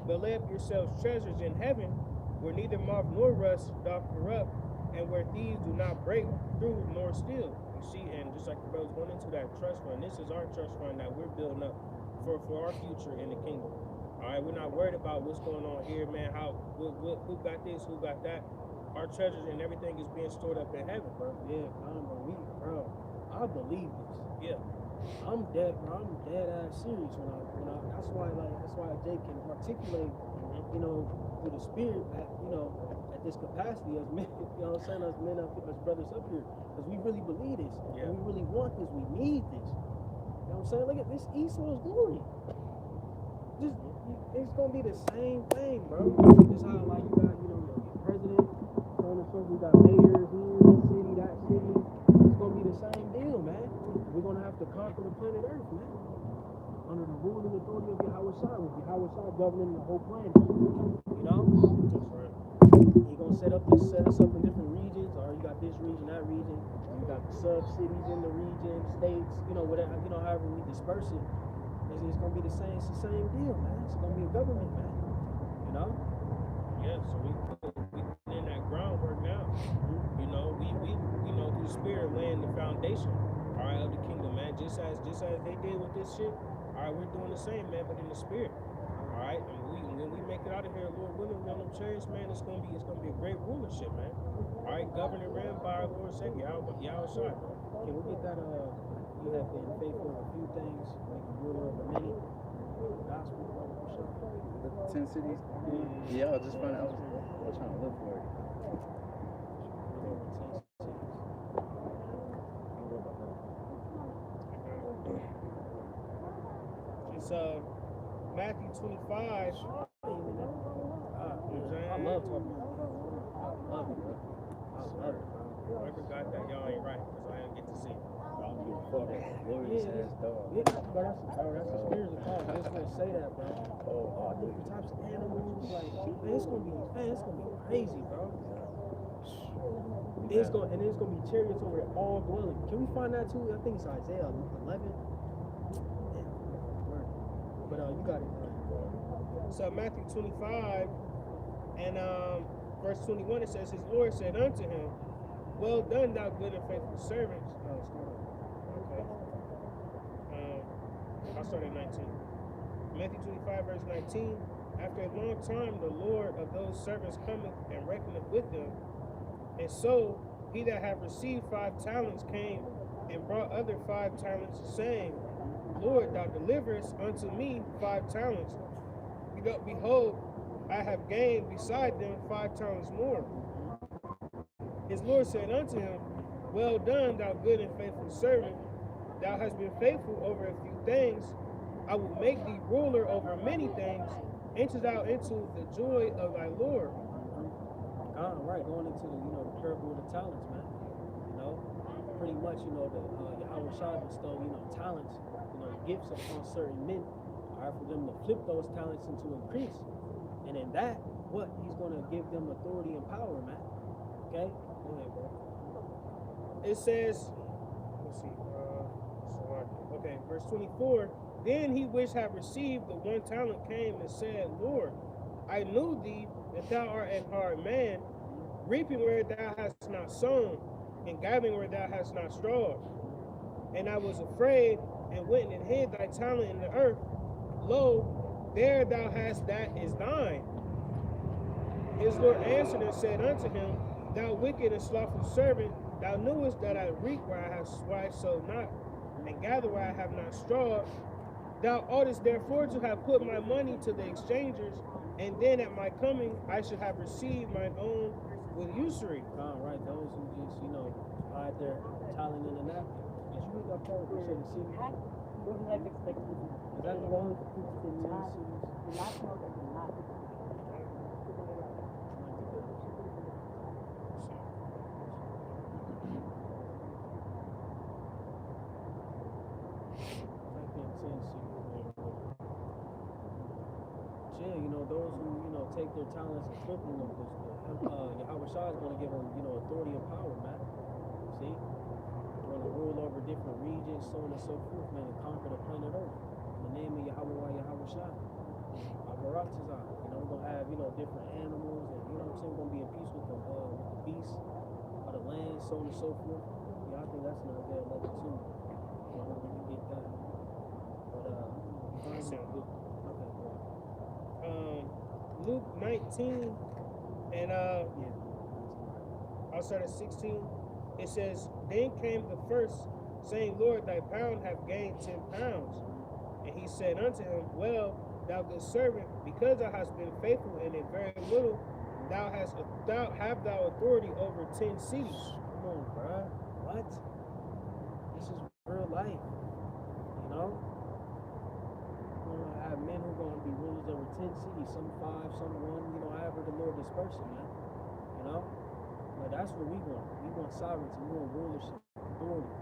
but lay up yourselves treasures in heaven, where neither moth nor rust doth corrupt, and where thieves do not break through nor steal. You see, and just like the brothers going into that trust fund, this is our trust fund that we're building up for our future in the kingdom. All right, we're not worried about what's going on here, man. Who got this, who got that. Our treasures and everything is being stored up in heaven, bro. Yeah, bro, I believe this. Yeah. I'm dead ass serious when I that's why Jake can articulate, you know, through the spirit at, you know, at this capacity as men, you know what I'm saying, as men up, as brothers up here. Because we really believe this. Yeah. We really want this, we need this. You know what I'm saying? Look at this Esau's glory. It's gonna be the same thing, bro. Just how like you got, you know, the president, so on and so forth, we got mayors here, this city, that city. It's gonna be the same deal, man. We're gonna have to conquer the planet Earth, man. Under the rule and authority of Yahweh Shai, with Yahweh Shai governing the whole planet. You know? That's right. He gonna set us up in different regions, or you got this region, that region, and you got the sub-cities in the region, states, you know, whatever, you know, however we disperse it. It's gonna be the same deal, man. It's gonna be a government, man. You know? Yeah, so we in that groundwork now. You know, we know through the spirit laying the foundation, all right, of the kingdom, man. Just as they did with this shit, all right, we're doing the same, man, but in the spirit. All right, and when we make it out of here, Lord willing, on them chariots, man, it's gonna be a great rulership, man. All right, governor ran by our Lord Savior, Yahweh Shai. Can we get that you have been faithful in a few things, like a ruler over many? Gospel, brother, for sure. The 10 cities? Yeah, I was just finding, I was trying to look for it. It's Matthew 25. I love talking about it. I love it, bro. I love it, bro. Whoever got that, y'all ain't right, because I didn't get to see it. Glorious ass dog. Yeah, bro, that's the spiritual talk. I just want to say that, bro. All different types of animals. Like, man, it's gonna be crazy, bro. It's gonna be chariots over it all dwelling. Can we find that too? I think it's Isaiah 11. But you got it. So Matthew 25 and verse 21, it says, his Lord said unto him, well done, thou good and faithful servant. Okay. I'll start at 19. Matthew 25, verse 19. After a long time, the Lord of those servants cometh and reckoneth with them. And so he that hath received 5 talents came and brought other 5 talents, saying, Lord, thou deliverest unto me 5 talents. Behold, I have gained beside them 5 talents more. His Lord said unto him, well done, thou good and faithful servant. Thou hast been faithful over a few things. I will make thee ruler over many things. Enter thou into the joy of thy Lord. Right, going into the parable of the talents, man. You know, pretty much, the Yahweh Shai bestow, talents, gifts upon certain men, all right, for them to flip those talents into increase. And in that, what? He's going to give them authority and power, man. Okay? Go ahead, bro. It says, let's see, okay, verse 24, then he which had received the 1 talent came and said, Lord, I knew thee that thou art an hard man, reaping where thou hast not sown, and gathering where thou hast not strawed. And I was afraid, and went and hid thy talent in the earth. Lo, there thou hast that is thine. His Lord answered and said unto him, thou wicked and slothful servant, thou knewest that I reap where I sowed not, and gather where I have not strawed. Thou oughtest therefore to have put my money to the exchangers, and then at my coming I should have received mine own with usury. Right, those who just, hide their talent in the napkin. Did you read that part where it said the city? life expectancy. Is that the one? Do not smoke it. Do not. Yeah, you know, those who, you know, take their talents and flip them, Yahweh Shah is going to give them, you know, authority and power, man. See? They're going to rule over different regions, so on and so forth, man, and conquer the planet Earth. In the name of Yahweh Shah. Abaratazah. You know, we're going to have, you know, different animals, and, you know what I'm saying, we're going to be in peace with the beasts of the land, so on and so forth. Yeah, I think that's in Isaiah 11 too. You know, we can get that. But, Luke 19 and I'll start at 16. It says, Then came the first, saying, Lord, thy pound hath gained 10 pounds. And he said unto him, Well, thou good servant, because thou hast been faithful in a very little, have thou authority over 10 cities. come on, bruh. What? This is real life. You know? We're going to have men who are going to be rulers over 10 cities, some 5, some 1, you know, however the Lord disperses, man. You know? But that's what we want. We want sovereignty. We want rulership, authority.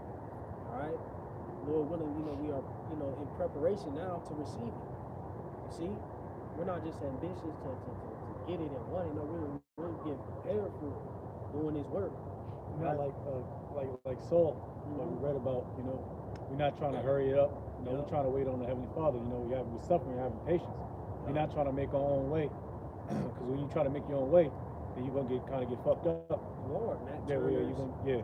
All right? Lord willing, you know, we are, you know, in preparation now to receive it. You see? We're not just ambitious to get it and want it. No, we're getting prepared for doing His work. Not like Saul, like we read about, you know, we're not trying to hurry it up. You know, we're trying to wait on the Heavenly Father. You know, we're suffering, we're having patience. We're not trying to make our own way. Because when you try to make your own way, then you're going to kind of get fucked up. Lord, Matt Yeah, Turners. your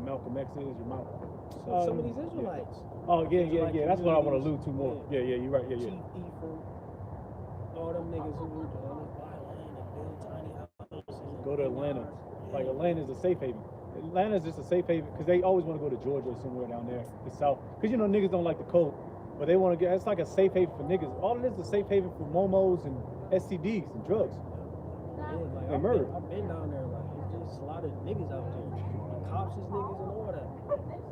Malcolm X's, your Malcolm. Some of these Israelites. Oh, yeah. That's what I want to allude Israelite to more. communities. Yeah, you're right. Yeah. Chief Ephraim. All them niggas who buy land and build tiny houses. Go to Atlanta. Like Atlanta's a safe haven. Atlanta's just a safe haven because they always want to go to Georgia or somewhere down there, the South. Because you know niggas don't like the cold, but they want to get. It's like a safe haven for niggas. All it is a safe haven for momos and STDs and drugs. Yeah, like And murder. I've been down there. Like it's just a lot of niggas out there. The cops is niggas and all that.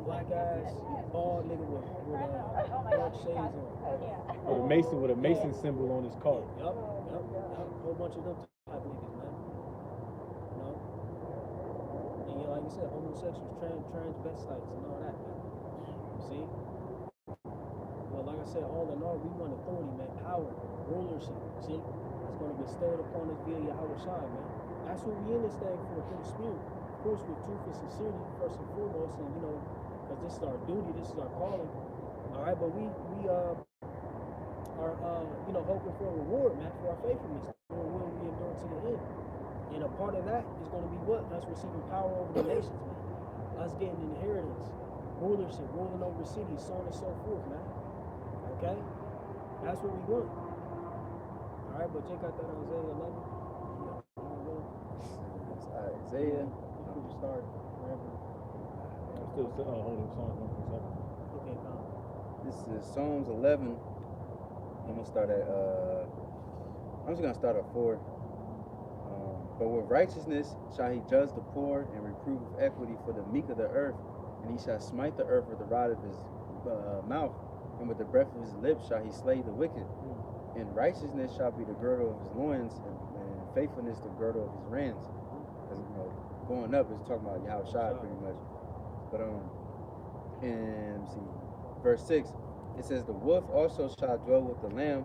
Black ass, bald nigga with dark shades on. With a Mason symbol on his car. Yup. Whole bunch of them type niggas, man. You know? And yeah, like you said, homosexuals, transvestites, and all that, man. You see? Well, like I said, all in all, we want authority, man, power, rulership. See? It's going to be bestowed upon us via Yahweh Shai, man. That's what we in this thing for, through the Spirit. Of course, with truth and sincerity, first and foremost, and you know, because this is our duty, this is our calling. All right, but we are you know, hoping for a reward, man, for our faithfulness. Will we endure to the end? And a part of that is going to be what? Us receiving power over the nations, man. Us getting inheritance, rulership, ruling over cities, so on and so forth, man. Okay? That's what we want. All right, but check out that Isaiah 11. Isaiah. You can just start wherever. I'm still holding Psalms 147. Okay, come. This is Psalms 11. I'm gonna start at I'm just gonna start at 4. But with righteousness shall he judge the poor and reprove with equity for the meek of the earth, and he shall smite the earth with the rod of his mouth, and with the breath of his lips shall he slay the wicked. And righteousness shall be the girdle of his loins, and faithfulness the girdle of his reins. As you know, going up is talking about Yahweh Shai pretty much. But and see, verse 6. It says, the wolf also shall dwell with the lamb,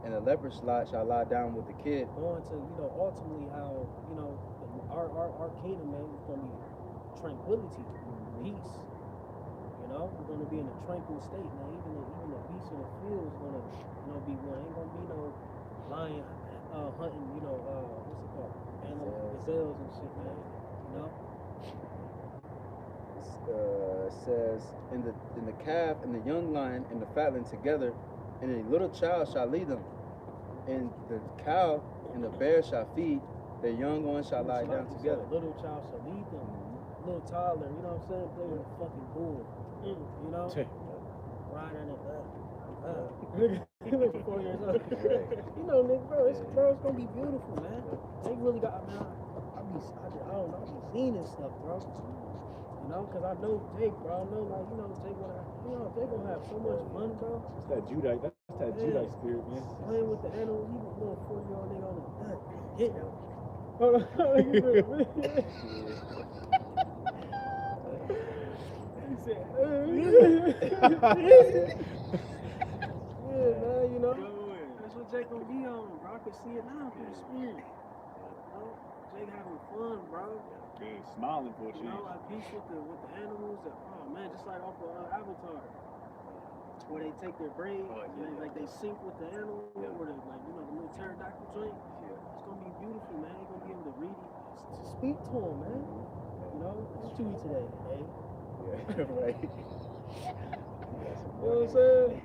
and the leopard shall lie down with the kid. Going to, you know, ultimately how, you know, our kingdom, man, is going to be tranquility, peace. You know, we're going to be in a tranquil state, man. Even the beast in the field is going to, you know, be one. Ain't going to be no lion hunting, you know, what's it called? Gazelles and shit, man. You know? Says, in the calf and the young lion and the fatling together, and a little child shall lead them. And the cow and the bear shall feed, their young ones shall lie down together. A little child shall lead them. Little toddler, you know what I'm saying? Play with a fucking bull. You know? Riding it. Nigga 4 years old. You know, nigga, bro, it's gonna be beautiful, man. They really got, I mean, I don't know, I be seeing this stuff, bro. You You know, because I know Jake, bro. I know, like, you know, Jake gonna have so much fun, bro. It's that Judite. That's that Judite spirit, man. Playing with the animals, even a little 40-year-old nigga on the nut. Hit him. He said, yeah, man, you know. That's what Jake gonna be on, bro. I can see it now through the spirit. You know, Jake having fun, bro. Being smiling for You know, at peace with the animals. Oh man, just like off of Avatar, where they take their braids, and like they sync with the animal, or the, like, you know, the little pterodactyl joint. It's gonna be beautiful, man. You're gonna be able to read it, to speak to him, man. You know, it's Chewy today, eh? Yeah, right. You know what I'm saying?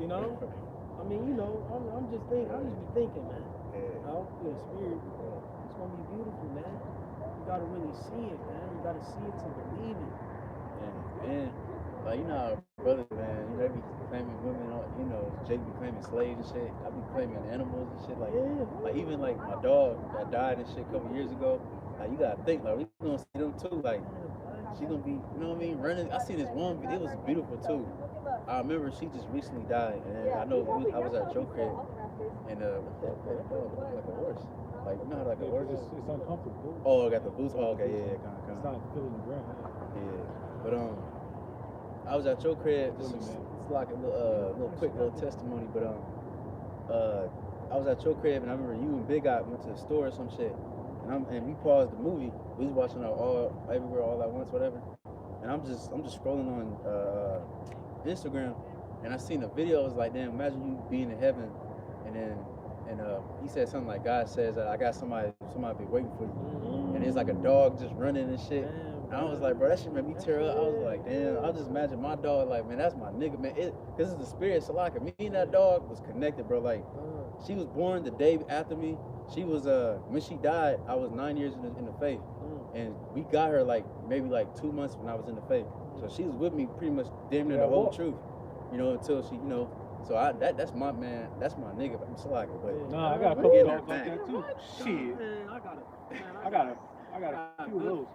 You know, I mean, you know, I'm just be thinking, man. You know, the spirit, it's gonna be beautiful, man. You gotta really see it, man. You gotta see it to believe it. And like, you know, our brothers, man, you know, they be claiming women, you know, Jake be claiming slaves and shit. I be claiming animals and shit. Like, like even like my dog that died and shit a couple years ago. Like, you gotta think, like, we gonna see them too. Like, she gonna be, you know what I mean, running. I seen this one, it was beautiful too. I remember she just recently died, and I know I was at your crib, and what's that dog? Like a horse. Like, you know how like a horse is? It's uncomfortable. Oh, I got the boots. Oh, okay, yeah, kind It's not feeling the ground. Yeah, but I was at your crib. This is it's like a little quick testimony, but I was at your crib, and I remember you and Big Eye went to the store or some shit, and we paused the movie. We was watching All Everywhere All at Once, whatever, and I'm just scrolling on Instagram, and I seen a video. It was like, damn, imagine you being in heaven, and then he said something like, God says, I got somebody be waiting for you, and it's like a dog just running and shit. And I was like, bro, that shit made me tear up. I was like, damn, I just imagine my dog, like, man, that's my nigga, man. This is the spirit. So like, me and that dog was connected, bro. Like, she was born the day after me. She was when she died, I was 9 years in the faith, and we got her like maybe like 2 months when I was in the faith. So she was with me pretty much damn near the whole truth, you know, until she, you know. So that's my man, that's my nigga. I'm so like, but nah, I got a couple dogs like that too. Shit, Man, I got a few of those.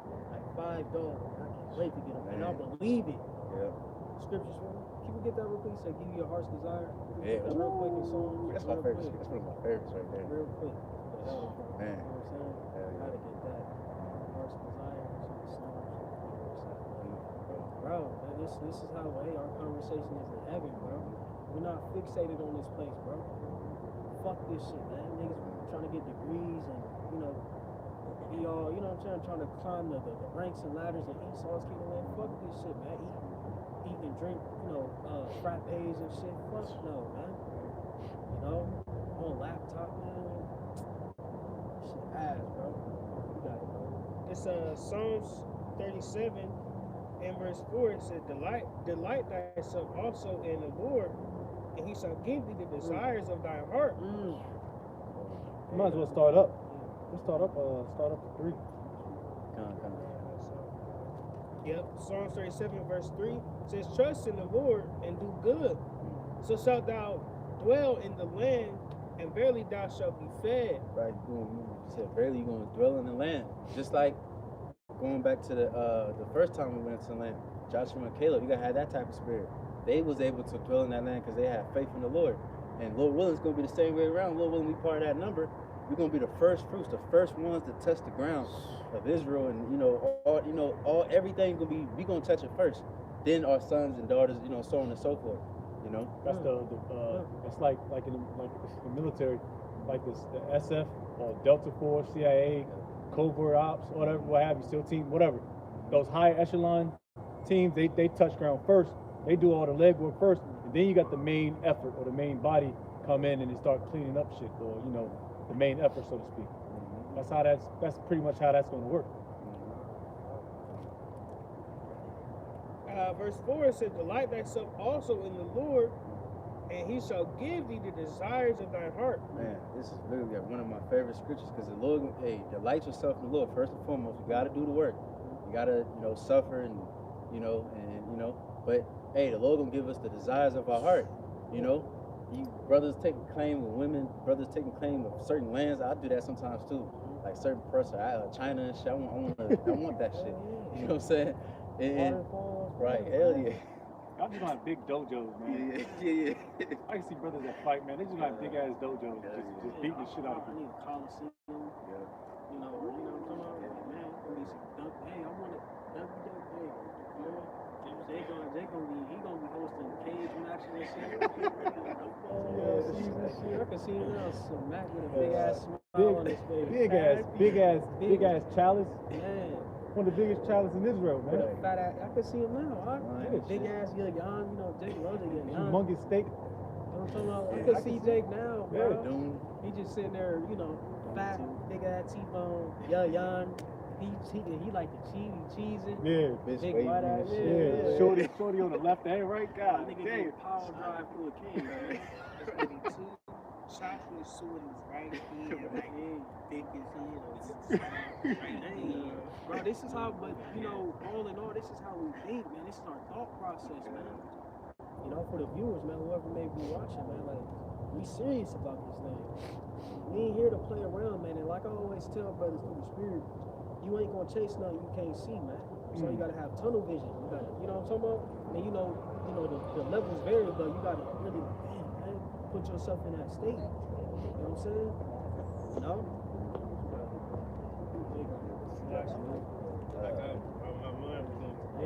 Like 5 dogs. I can't wait to get them, and I believe it. yeah. Scriptures for me. Can we get that real quick? Say, give you your heart's desire. Yeah. That real quick in Psalms. That's my favorite. That's one of my favorites right there. Real quick. Man. You know what I'm saying? Gotta get that heart's desire. Bro, this is how our conversation is in heaven, bro. We're not fixated on this place, bro. Fuck this shit, man. Niggas trying to get degrees and, you know, be all, you know what I'm saying, trying to climb the ranks and ladders and Esau's kingdom, man. Fuck this shit, man. Eat and drink, you know, frappes and shit. Fuck no, man. You know, on laptop, man. Shit ass, bro. You got it, bro. It's Psalms 37 and verse 4. It says, Delight thyself also in the Lord, and he shall give thee the desires of thy heart. Might as well start up. Let's start up to 3. Yep, Psalms 37 verse 3 says, Trust in the Lord and do good, so shalt thou dwell in the land, and verily thou shalt be fed. Right, you said verily you're going to dwell in the land. Just like going back to the first time we went into the land, Joshua and Caleb, you got to have that type of spirit. They was able to dwell in that land because they had faith in the Lord. And Lord willing, it's going to be the same way around. Lord willing, we part of that number. We're going to be the first fruits, the first ones to touch the ground of Israel. And, everything's going to be, we going to touch it first. Then our sons and daughters, so on and so forth, That's it's like in the military, like the SF or Delta Force, CIA, covert ops, whatever, what have you, SEAL team, whatever. Those high echelon teams, they touch ground first. They do all the legwork first, and then you got the main effort or the main body come in and they start cleaning up shit, or the main effort, so to speak. That's pretty much how that's going to work. Verse 4 says, Delight thyself also in the Lord, and he shall give thee the desires of thy heart. Man, this is literally one of my favorite scriptures, because the Lord, delight yourself in the Lord. First and foremost, you got to do the work. You got to, suffer and, but hey, the Lord gonna give us the desires of our heart. You brothers taking claim with women, brothers taking claim of certain lands. I do that sometimes too. like certain parts of China and shit. I want that shit. You know what I'm saying? And Waterfalls, right, man. hell yeah. Y'all just gonna have big dojos, man. Yeah. I can see brothers that fight, man. They just gonna have big ass dojos, just beating the shit out of I people. need a Coliseum. You know what I'm talking about? Man, it's gonna be some dunk. Hey, I want it. WWE. You know? He gonna be hosting cage matches and shit. I can see him now, some Mac with a big ass smile on his face. Big ass chalice. Man. One of the biggest chalices in Israel, With man. a fat ass, I can see him now. Big shit. ass Yan, you know, Jake loves a Yan. Humongous steak. You know what I'm talking about? I Yeah, can I see can Jake now, bro. Doom. He just sitting there, you know, fat, big ass T-bone, Yan. He like the cheesing. Yeah. Bitch Big waving white and ass, shit. Yeah. Shorty on the left and right. God Nigga damn. do power drive through a king, man. It's gonna be 2 shots with sword in his right hand, like thick as hell. Hey, bro, this is how, but you know, all in all, this is how we think, man. This is our thought process, man. You know, for the viewers, man, whoever may be watching, man, like, we serious about this thing. We ain't here to play around, man. And like I always tell brothers through the spirit, you ain't gonna chase nothing you can't see, man. So you gotta have tunnel vision. You gotta, you know what I'm talking about? And you know, the levels vary, but you gotta really, man, put yourself in that state. You know what I'm saying? You know?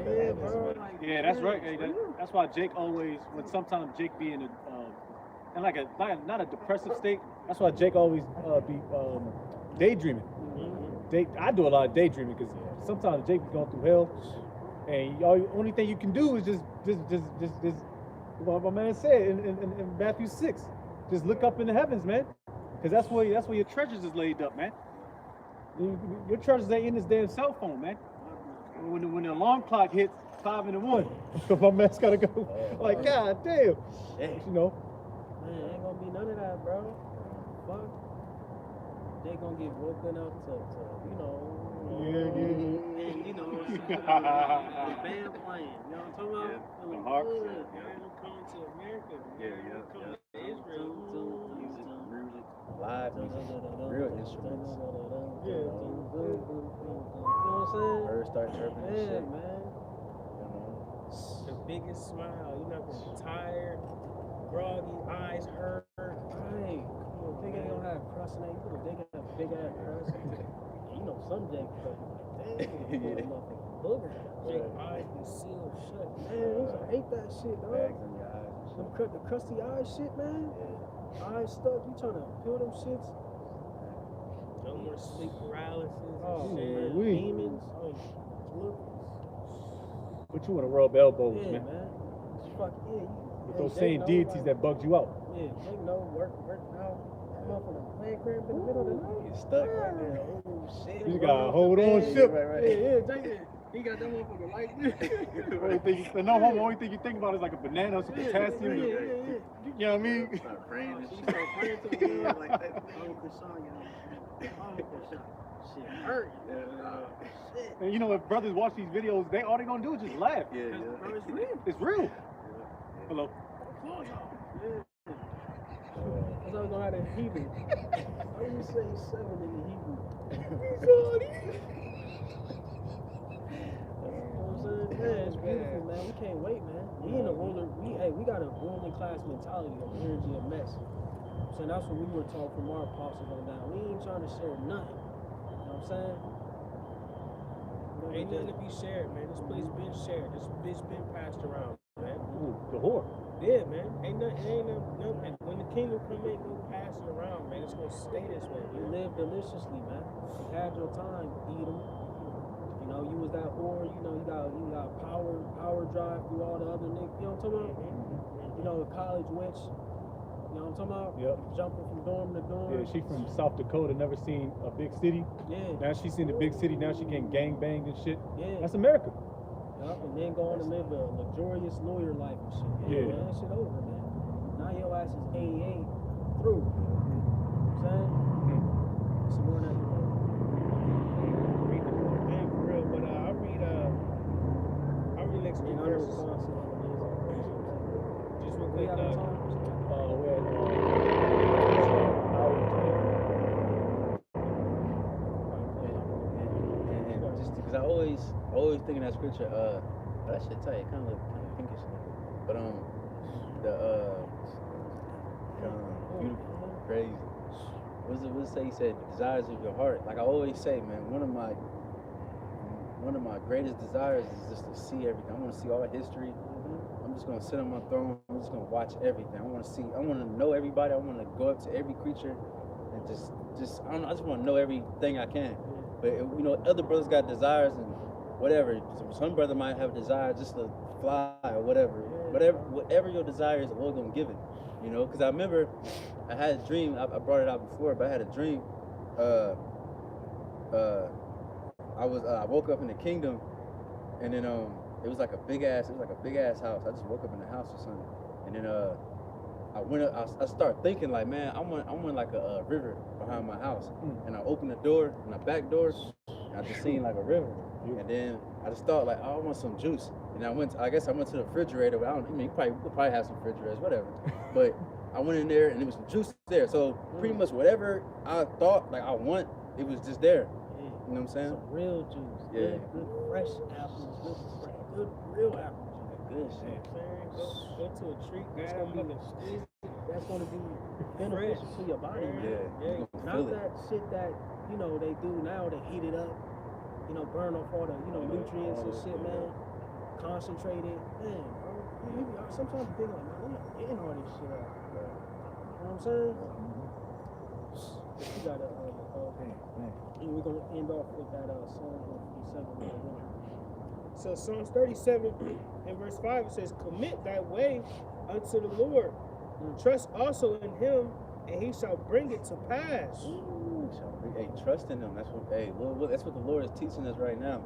Yeah, bro. Like, Yeah, that's right. man, Hey, it's real. that's why Jake always, when sometimes Jake be in in like not a depressive state. That's why Jake always be daydreaming. I do a lot of daydreaming because sometimes Jake be going through hell, and only thing you can do is just what my man said in Matthew 6, just look up in the heavens, man, because that's where your treasures is laid up, man. Your treasures ain't in this damn cell phone, man. When the alarm clock hits 5 in the morning, my man's gotta go. Like, God damn, you know. Man, ain't gonna be none of that, bro. Fuck. They gonna get woken up to you know. Yeah. And, you know, the band playing. You know what I'm talking about? The harp. I'm coming to America. I'm coming to Israel. Music, live music, real instruments. You know what I'm saying? Birds start chirping and Yeah, shit. man. The biggest smile. You're not gonna be tired, groggy, eyes hurt. Right. You know, Jake ain't gonna have crust in it. You know, Jake got big ass crust. You know, some Jake, but damn, motherfucking booger. Jake eyes be sealed shut. Man, I hate that shit, dog. Bags in your eyes and shit. The crusty eye shit, man. Eyes stuck. You trying to peel them shits? No more sleep paralysis Oh, and shit. man. we- Demons. Oh, look. But you want to rub elbows, Yeah, man. man. Fuck yeah. With those same deities that bugged you out. Yeah, Jake know work out. Motherfucker playing cramp in the middle of the night. Get stuck right there. Oh shit. You gotta hold on, shit. Yeah, Jake. He got that motherfucker like this. Only thing you think about is like a banana, some potassium. Yeah. You know what I mean? Start praying and She shit. start praying to the Lord like that. Oh, Krishan, shit hurt. Shit. And you know, if brothers watch these videos, all they gonna do is just laugh. Yeah. Bro, it's real. It's real. Hello. Yeah. That's how we gonna have that Hebrew. How do you say 7 in the Hebrew? Man, it's beautiful, man. We can't wait, man. We in a we got a ruling class mentality of energy and mess. So that's what we were taught from our apostles on down. We ain't trying to share nothing. You know what I'm saying? Ain't nothing to be shared, man. This place been shared. This bitch been passed around, man. Ooh, the whore. Yeah, man. Ain't nothing. When the kingdom come, ain't no passing around, man. It's gonna stay this way. You live deliciously, man. You had your time, eat 'em. You know, you was that whore. You know, you got power drive through all the other niggas. You know what I'm talking about? You know, a college witch. You know what I'm talking about? Yep. Jumping from dorm to dorm. Yeah, she from South Dakota, never seen a big city. Yeah. Now she's seen the big city, now she getting gang banged and shit. Yeah. That's America. Yup, and then go on to live a luxurious lawyer life and shit. Yeah. Man, that shit over, man. Now your ass is AA through. You know what I'm saying? Some more than Read the whole thing for real, but I'll read next few verses. Just real We quick, got time. We're at always think of that scripture. That shit tell you kind of pinkish, but the beautiful, crazy. What's it say? He said, the desires of your heart. Like I always say, man, one of my greatest desires is just to see everything. I want to see all history. I'm just gonna sit on my throne. I'm just gonna watch everything. I want to know everybody. I want to go up to every creature and just I don't know. I just want to know everything I can. But you know, other brothers got desires and whatever. Some brother might have a desire just to fly or whatever. Whatever your desire is, the Lord gonna give it. You know, because I remember I had a dream. I brought it out before, but I had a dream. I woke up in the kingdom, and then it was like a big ass house. I just woke up in the house or something, and then I started thinking like, man, I want like a river behind my house, and I opened the door, and the back door, and I just seen like a river, and then I just thought like, oh, I want some juice, and I went to the refrigerator. I mean, you could probably have some refrigerators, whatever, but I went in there and there was some juice there, so pretty much whatever I thought like I want, it was just there. You know what I'm saying? Some real juice. Yeah. Good fresh apples. Good real apple juice. Good shit. Go to a tree, That's grab gonna be a stick. That's gonna be beneficial to your body. Yeah. Man. You Not feel it. that shit that they do now. They heat it up. Burn off all the nutrients and shit, man. Concentrated, man. Bro, sometimes you think like, man, I'm getting all this shit up. You know what I'm saying? You gotta. And we're gonna end off with that Psalm 157. So Psalms 37 and verse 5, it says, commit thy way unto the Lord. Trust also in him, and he shall bring it to pass. Hey, trust in him. That's what that's what the Lord is teaching us right now.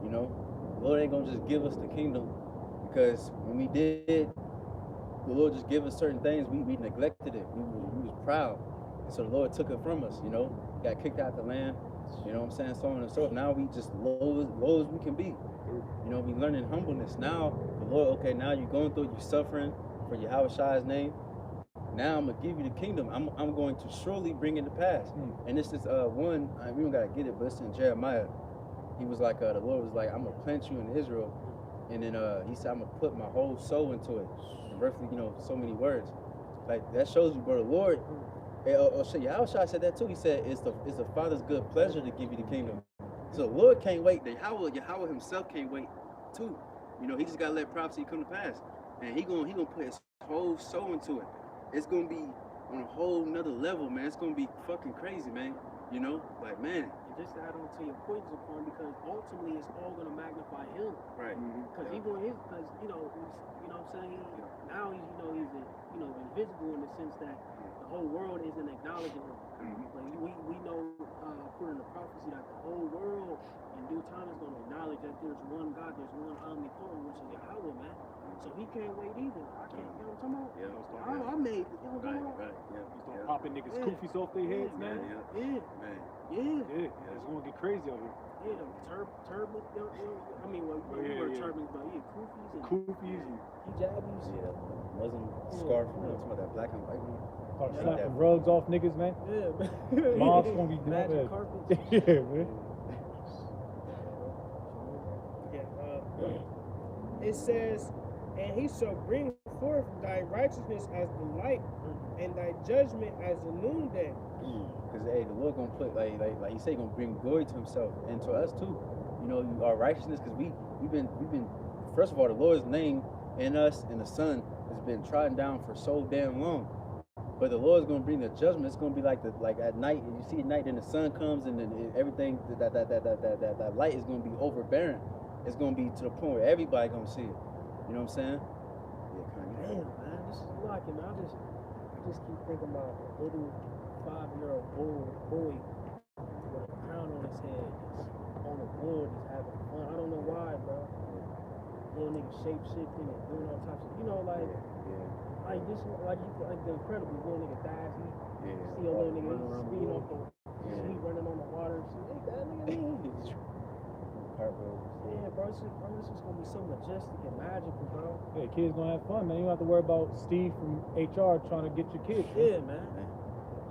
You know, the Lord ain't gonna just give us the kingdom, because when we did, the Lord just give us certain things. We neglected it. We was proud, and so the Lord took it from us. You know, got kicked out the land. You know what I'm saying? So on and so forth. Now we just low as we can be. You know, we learning humbleness. Now the Lord, okay, now you're going through it, you're suffering for Yahweh Shai's name. Now I'm gonna give you the kingdom. I'm going to surely bring it to pass. And this is one, we don't gotta get it, but it's in Jeremiah. He was like, the Lord was like, I'm gonna plant you in Israel, and then he said, I'm gonna put my whole soul into it. And roughly, so many words. Like that shows you, bro, the Lord. Yahweh Shai said that too. He said, it's the Father's good pleasure to give you the kingdom. So the Lord can't wait. Yahweh himself can't wait too. He just gotta let prophecy come to pass. And he gonna put his whole soul into it. It's gonna be on a whole nother level, man. It's gonna be fucking crazy, man. Like, man. And just to add on to your points, upon, because ultimately it's all gonna magnify him. Right. Because what I'm saying? Now he's invisible in the sense that the whole world isn't acknowledging him. But we know, according to prophecy, that the whole world in due time is going to acknowledge that there's one God, there's one omnipotent, which is Yahweh, man. So he can't wait either. I can't, you know what I'm talking about? Yeah. I made it, you know what I'm talking about? Right. Yeah. Popping niggas koofies off their heads, man. Yeah. Man. Yeah. It's gonna get crazy out here. Yeah, turbans, I mean, we were turbans, but koofies and Koofies and hijabis. Yeah. Muslim scarf, talking about that black and white one. start slapping rugs off niggas, man. Yeah, man. Mom's gonna be doing Magic that. carpets. Yeah, man. It says, and he shall bring forth thy righteousness as the light, and thy judgment as the noonday. Because the Lord gonna put like he said, gonna bring glory to himself and to us too. Our righteousness, because we've been first of all, the Lord's name in us and the Son has been trodden down for so damn long. But the Lord's gonna bring the judgment. It's gonna be like at night, and you see at night, then the sun comes, and then everything that light is gonna be overbearing. It's gonna be to the point where everybody gonna see it. You know what I'm saying? Damn, man, this is lucky, man. I just keep thinking about a little 5-year-old boy with a crown on his head, just on the board, just having fun. I don't know why, bro. Little nigga shape shifting and doing all types of, like this, like the Incredible, little nigga dies, he see a little nigga speeding off the street, running on the water, shit. That nigga, yeah, bro, this is gonna be so majestic and magical, bro. Yeah, kids gonna have fun, man. You don't have to worry about Steve from HR trying to get your kids. Yeah, man.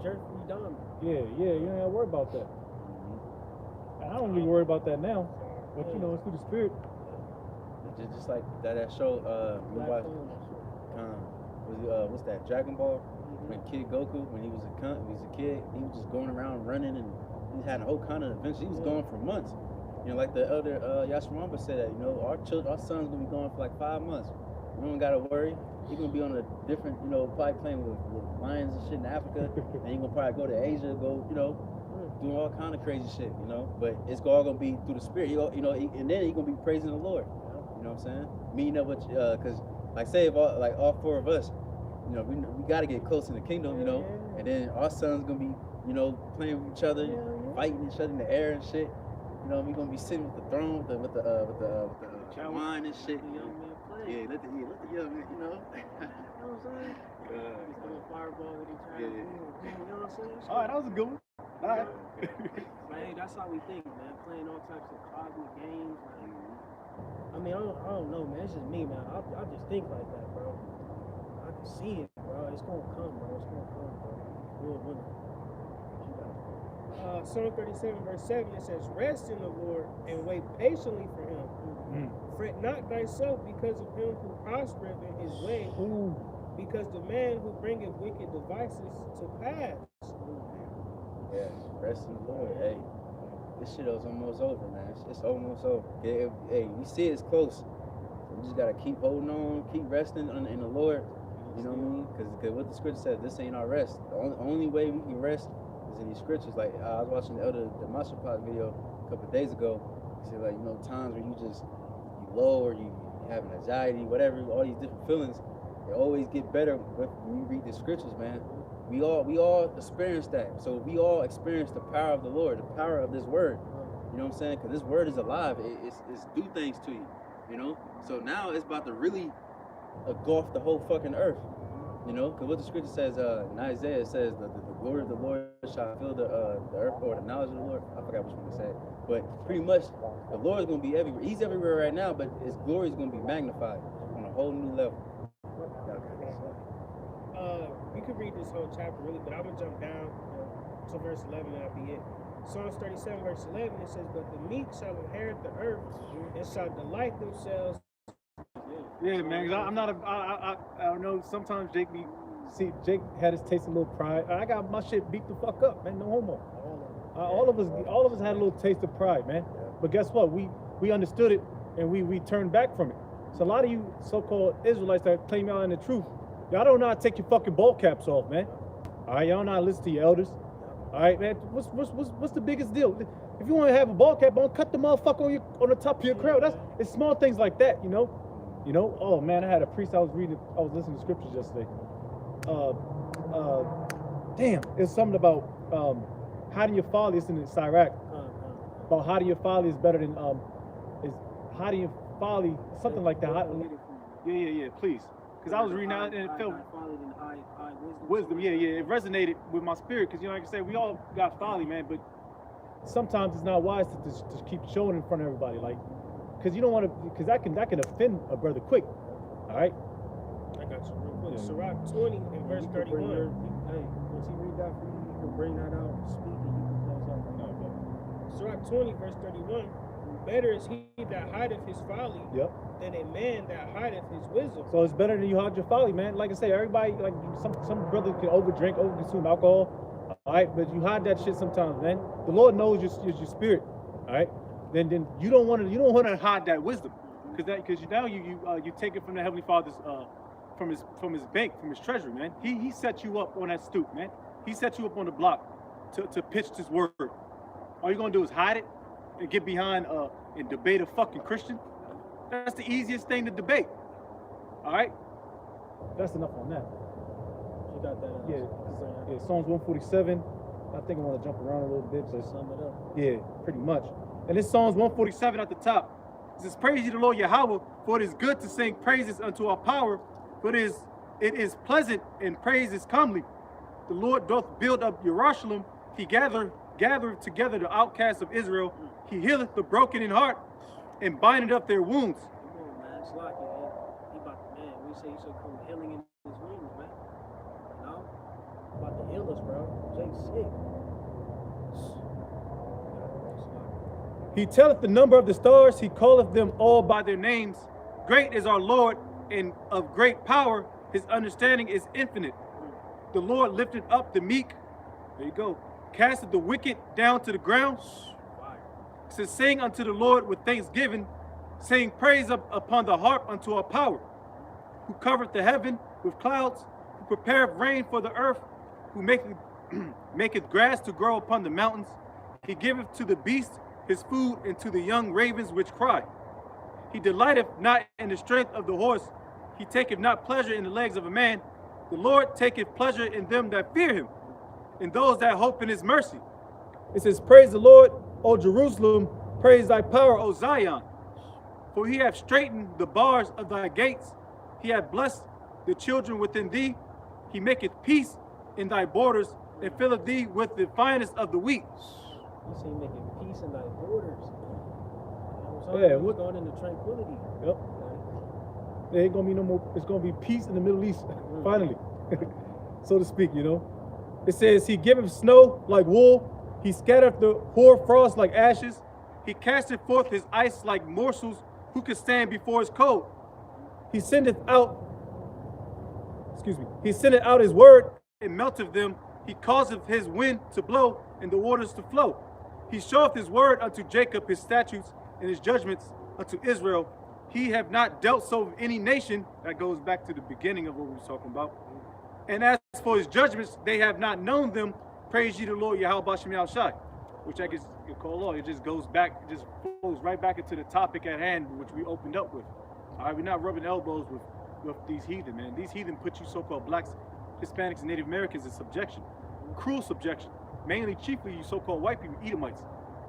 Jerk-free done. Yeah, you don't have to worry about that. And I don't really worry about that now. But you know, it's through the spirit. Just like that show, we Black watched, Phone, what's that, Dragon Ball? When Kid Goku, when he was a kid, he was just going around running and he had a whole kind of adventure. He was gone for months. You know, like the other Yashiramba said that, you know, our son's gonna be gone for like 5 months. We don't gotta worry. He's gonna be on a different, you know, probably playing with lions and shit in Africa. And he's gonna probably go to Asia, you know, doing all kind of crazy shit, you know. But it's all gonna be through the spirit, you know, and then he's gonna be praising the Lord. You know what I'm saying? Meeting up with, cause like say if all 4 of us, you know, we gotta get close in the kingdom, you know. And then our son's gonna be, you know, playing with each other, fighting each other in the air and shit. You know, we gonna be sitting with the throne, with the wine and shit. You know? Yeah, let the young man, you know. You know what I'm saying? He's doing fireball that he tried to do. You know what I'm saying? All right, that was a good one. All right. Like, hey, that's how we think, man. Playing all types of cosmic games. Like, I mean, I don't know, man. It's just me, man. I just think like that, bro. I can see it, bro. It's gonna come, bro. It's gonna come, bro. We'll win it. Psalm 37 verse 7, it says, rest in the Lord and wait patiently for him. Fret not thyself because of him who prospereth in his way, because the man who bringeth wicked devices to pass. Yes, rest in the Lord. Hey, this shit is almost over, man. It's almost over. Hey, we see it's close. We just gotta keep holding on, keep resting in the Lord. You know what I mean? Because what the scripture says, this ain't our rest. The only way we can rest is in these scriptures. Like I was watching the Master Pot video a couple of days ago. He said, like, you know, times where you low or you having anxiety, whatever, all these different feelings, they always get better when you read the scriptures, man. We all experience that. So we all experience the power of the Lord, the power of this word. You know what I'm saying? Because this word is alive. It's do things to you. You know. So now it's about to really engulf the whole fucking earth. You know, because what the scripture says in Isaiah, it says the glory of the Lord shall fill the earth, or the knowledge of the Lord. I forgot which one it said. But pretty much, the Lord is going to be everywhere. He's everywhere right now, but his glory is going to be magnified on a whole new level. We could read this whole chapter really, but I'm going to jump down to verse 11 and that'll be it. Psalms 37 verse 11, it says, but the meek shall inherit the earth and shall delight themselves. Yeah, man. I don't know. Sometimes Jake had his taste of a little pride. I got my shit beat the fuck up, man. No homo. All of us had a little taste of pride, man. But guess what? We understood it and we turned back from it. So a lot of you so-called Israelites that claim y'all in the truth, y'all don't know how to take your fucking ball caps off, man. All right, y'all know how to listen to your elders. All right, man. What's the biggest deal? If you want to have a ball cap on, cut the motherfucker on the top of your crown. It's small things like that, you know. You know, oh man, I had a priest I was listening to scriptures yesterday. Damn, it's something about hiding your folly. It's in Sirach. About hiding your folly is better than is hiding your folly, something like that. Yeah, please. Because I was reading out and it felt wisdom. Yeah, it resonated with my spirit. Because you know, like I said, we all got folly, man. But sometimes it's not wise to keep showing in front of everybody, like. Because you don't want to, because that can offend a brother quick. All right? I got you real quick. Sirach 20 and verse 31. Hey, once he read that for you, you can bring that out and speak and you can close out. Sirach 20 verse 31. Better is he that hideth his folly than a man that hideth his wisdom. So it's better than you hide your folly, man. Like I say, everybody, like some brothers can overdrink, overconsume alcohol. All right? But you hide that shit sometimes, man. The Lord knows your spirit. All right? Then you don't want to hide that wisdom, because now you take it from the Heavenly Father's from his bank, from his treasury, man. He set you up on that stoop, man. He set you up on the block to pitch this word. All you're gonna do is hide it and get behind and debate a fucking Christian. That's the easiest thing to debate. All right, that's enough on that. You got that? Yeah. Psalms 147. I think I want to jump around a little bit, but sum it up. Yeah, pretty much. And this Psalms 147 at the top. It says, praise ye the Lord Yahweh, for it is good to sing praises unto our power, for it is pleasant and praise is comely. The Lord doth build up Jerusalem, he gathereth together the outcasts of Israel, he healeth the broken in heart, and bindeth up their wounds. Come on, man, it's like it, man. He about to, man, we say he should come healing in his wounds, man. You know? About to heal us, bro. Jake's sick. He telleth the number of the stars, he calleth them all by their names. Great is our Lord, and of great power, his understanding is infinite. The Lord lifted up the meek, there you go, casted the wicked down to the ground. It says, sing unto the Lord with thanksgiving, sing praise upon the harp unto our power, who covered the heaven with clouds, who prepareth rain for the earth, who maketh grass to grow upon the mountains. He giveth to the beast his food, and to the young ravens which cry. He delighteth not in the strength of the horse, he taketh not pleasure in the legs of a man. The Lord taketh pleasure in them that fear him, in those that hope in his mercy. It says, praise the Lord, O Jerusalem, praise thy power, O Zion. For he hath straightened the bars of thy gates, he hath blessed the children within thee. He maketh peace in thy borders, and filleth thee with the finest of the wheat. You see, making peace in thy borders. Yeah, what's going into tranquility? Yep. There ain't gonna be no more. It's gonna be peace in the Middle East, finally, so to speak. You know, it says he giveth snow like wool. He scattereth the hoar frost like ashes. He casteth forth his ice like morsels. Who can stand before his cold? He sendeth out. He sendeth out his word and melteth them. He causeth his wind to blow and the waters to flow. He showeth his word unto Jacob, his statutes and his judgments unto Israel. He have not dealt so with any nation. That goes back to the beginning of what we were talking about. And as for his judgments, they have not known them. Praise ye the Lord, Yahweh Bashem Yahushai. Which I guess you call law. It just goes back, it just flows right back into the topic at hand, which we opened up with. All right, we're not rubbing elbows with these heathen, man. These heathen put you so-called blacks, Hispanics, and Native Americans in subjection. Cruel subjection. Mainly, chiefly, you so-called white people, Edomites.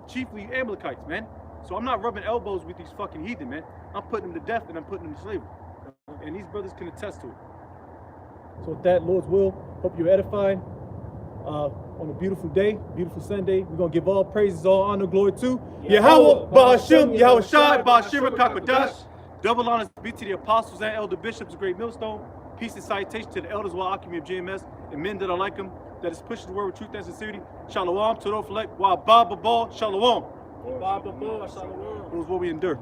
Chiefly, Amalekites, man. So I'm not rubbing elbows with these fucking heathen, man. I'm putting them to death and I'm putting them to slavery. And these brothers can attest to it. So with that, Lord's will, hope you're edified. On a beautiful day, beautiful Sunday, we're going to give all praises, all honor, glory to Yahweh, Ba'ashem, Yahweh Shai, Ba'ashim, Kakadash. Double honors be to the apostles and elder bishops of Great Millstone. Peace and salutation to the elders, Wa Akimi of GMS, and men that are like them, that is pushing the word with truth and sincerity. Shalom, Todofalek, Wa Baba Ball, Shalom. Baba Ball, Shalom. It was what we endure.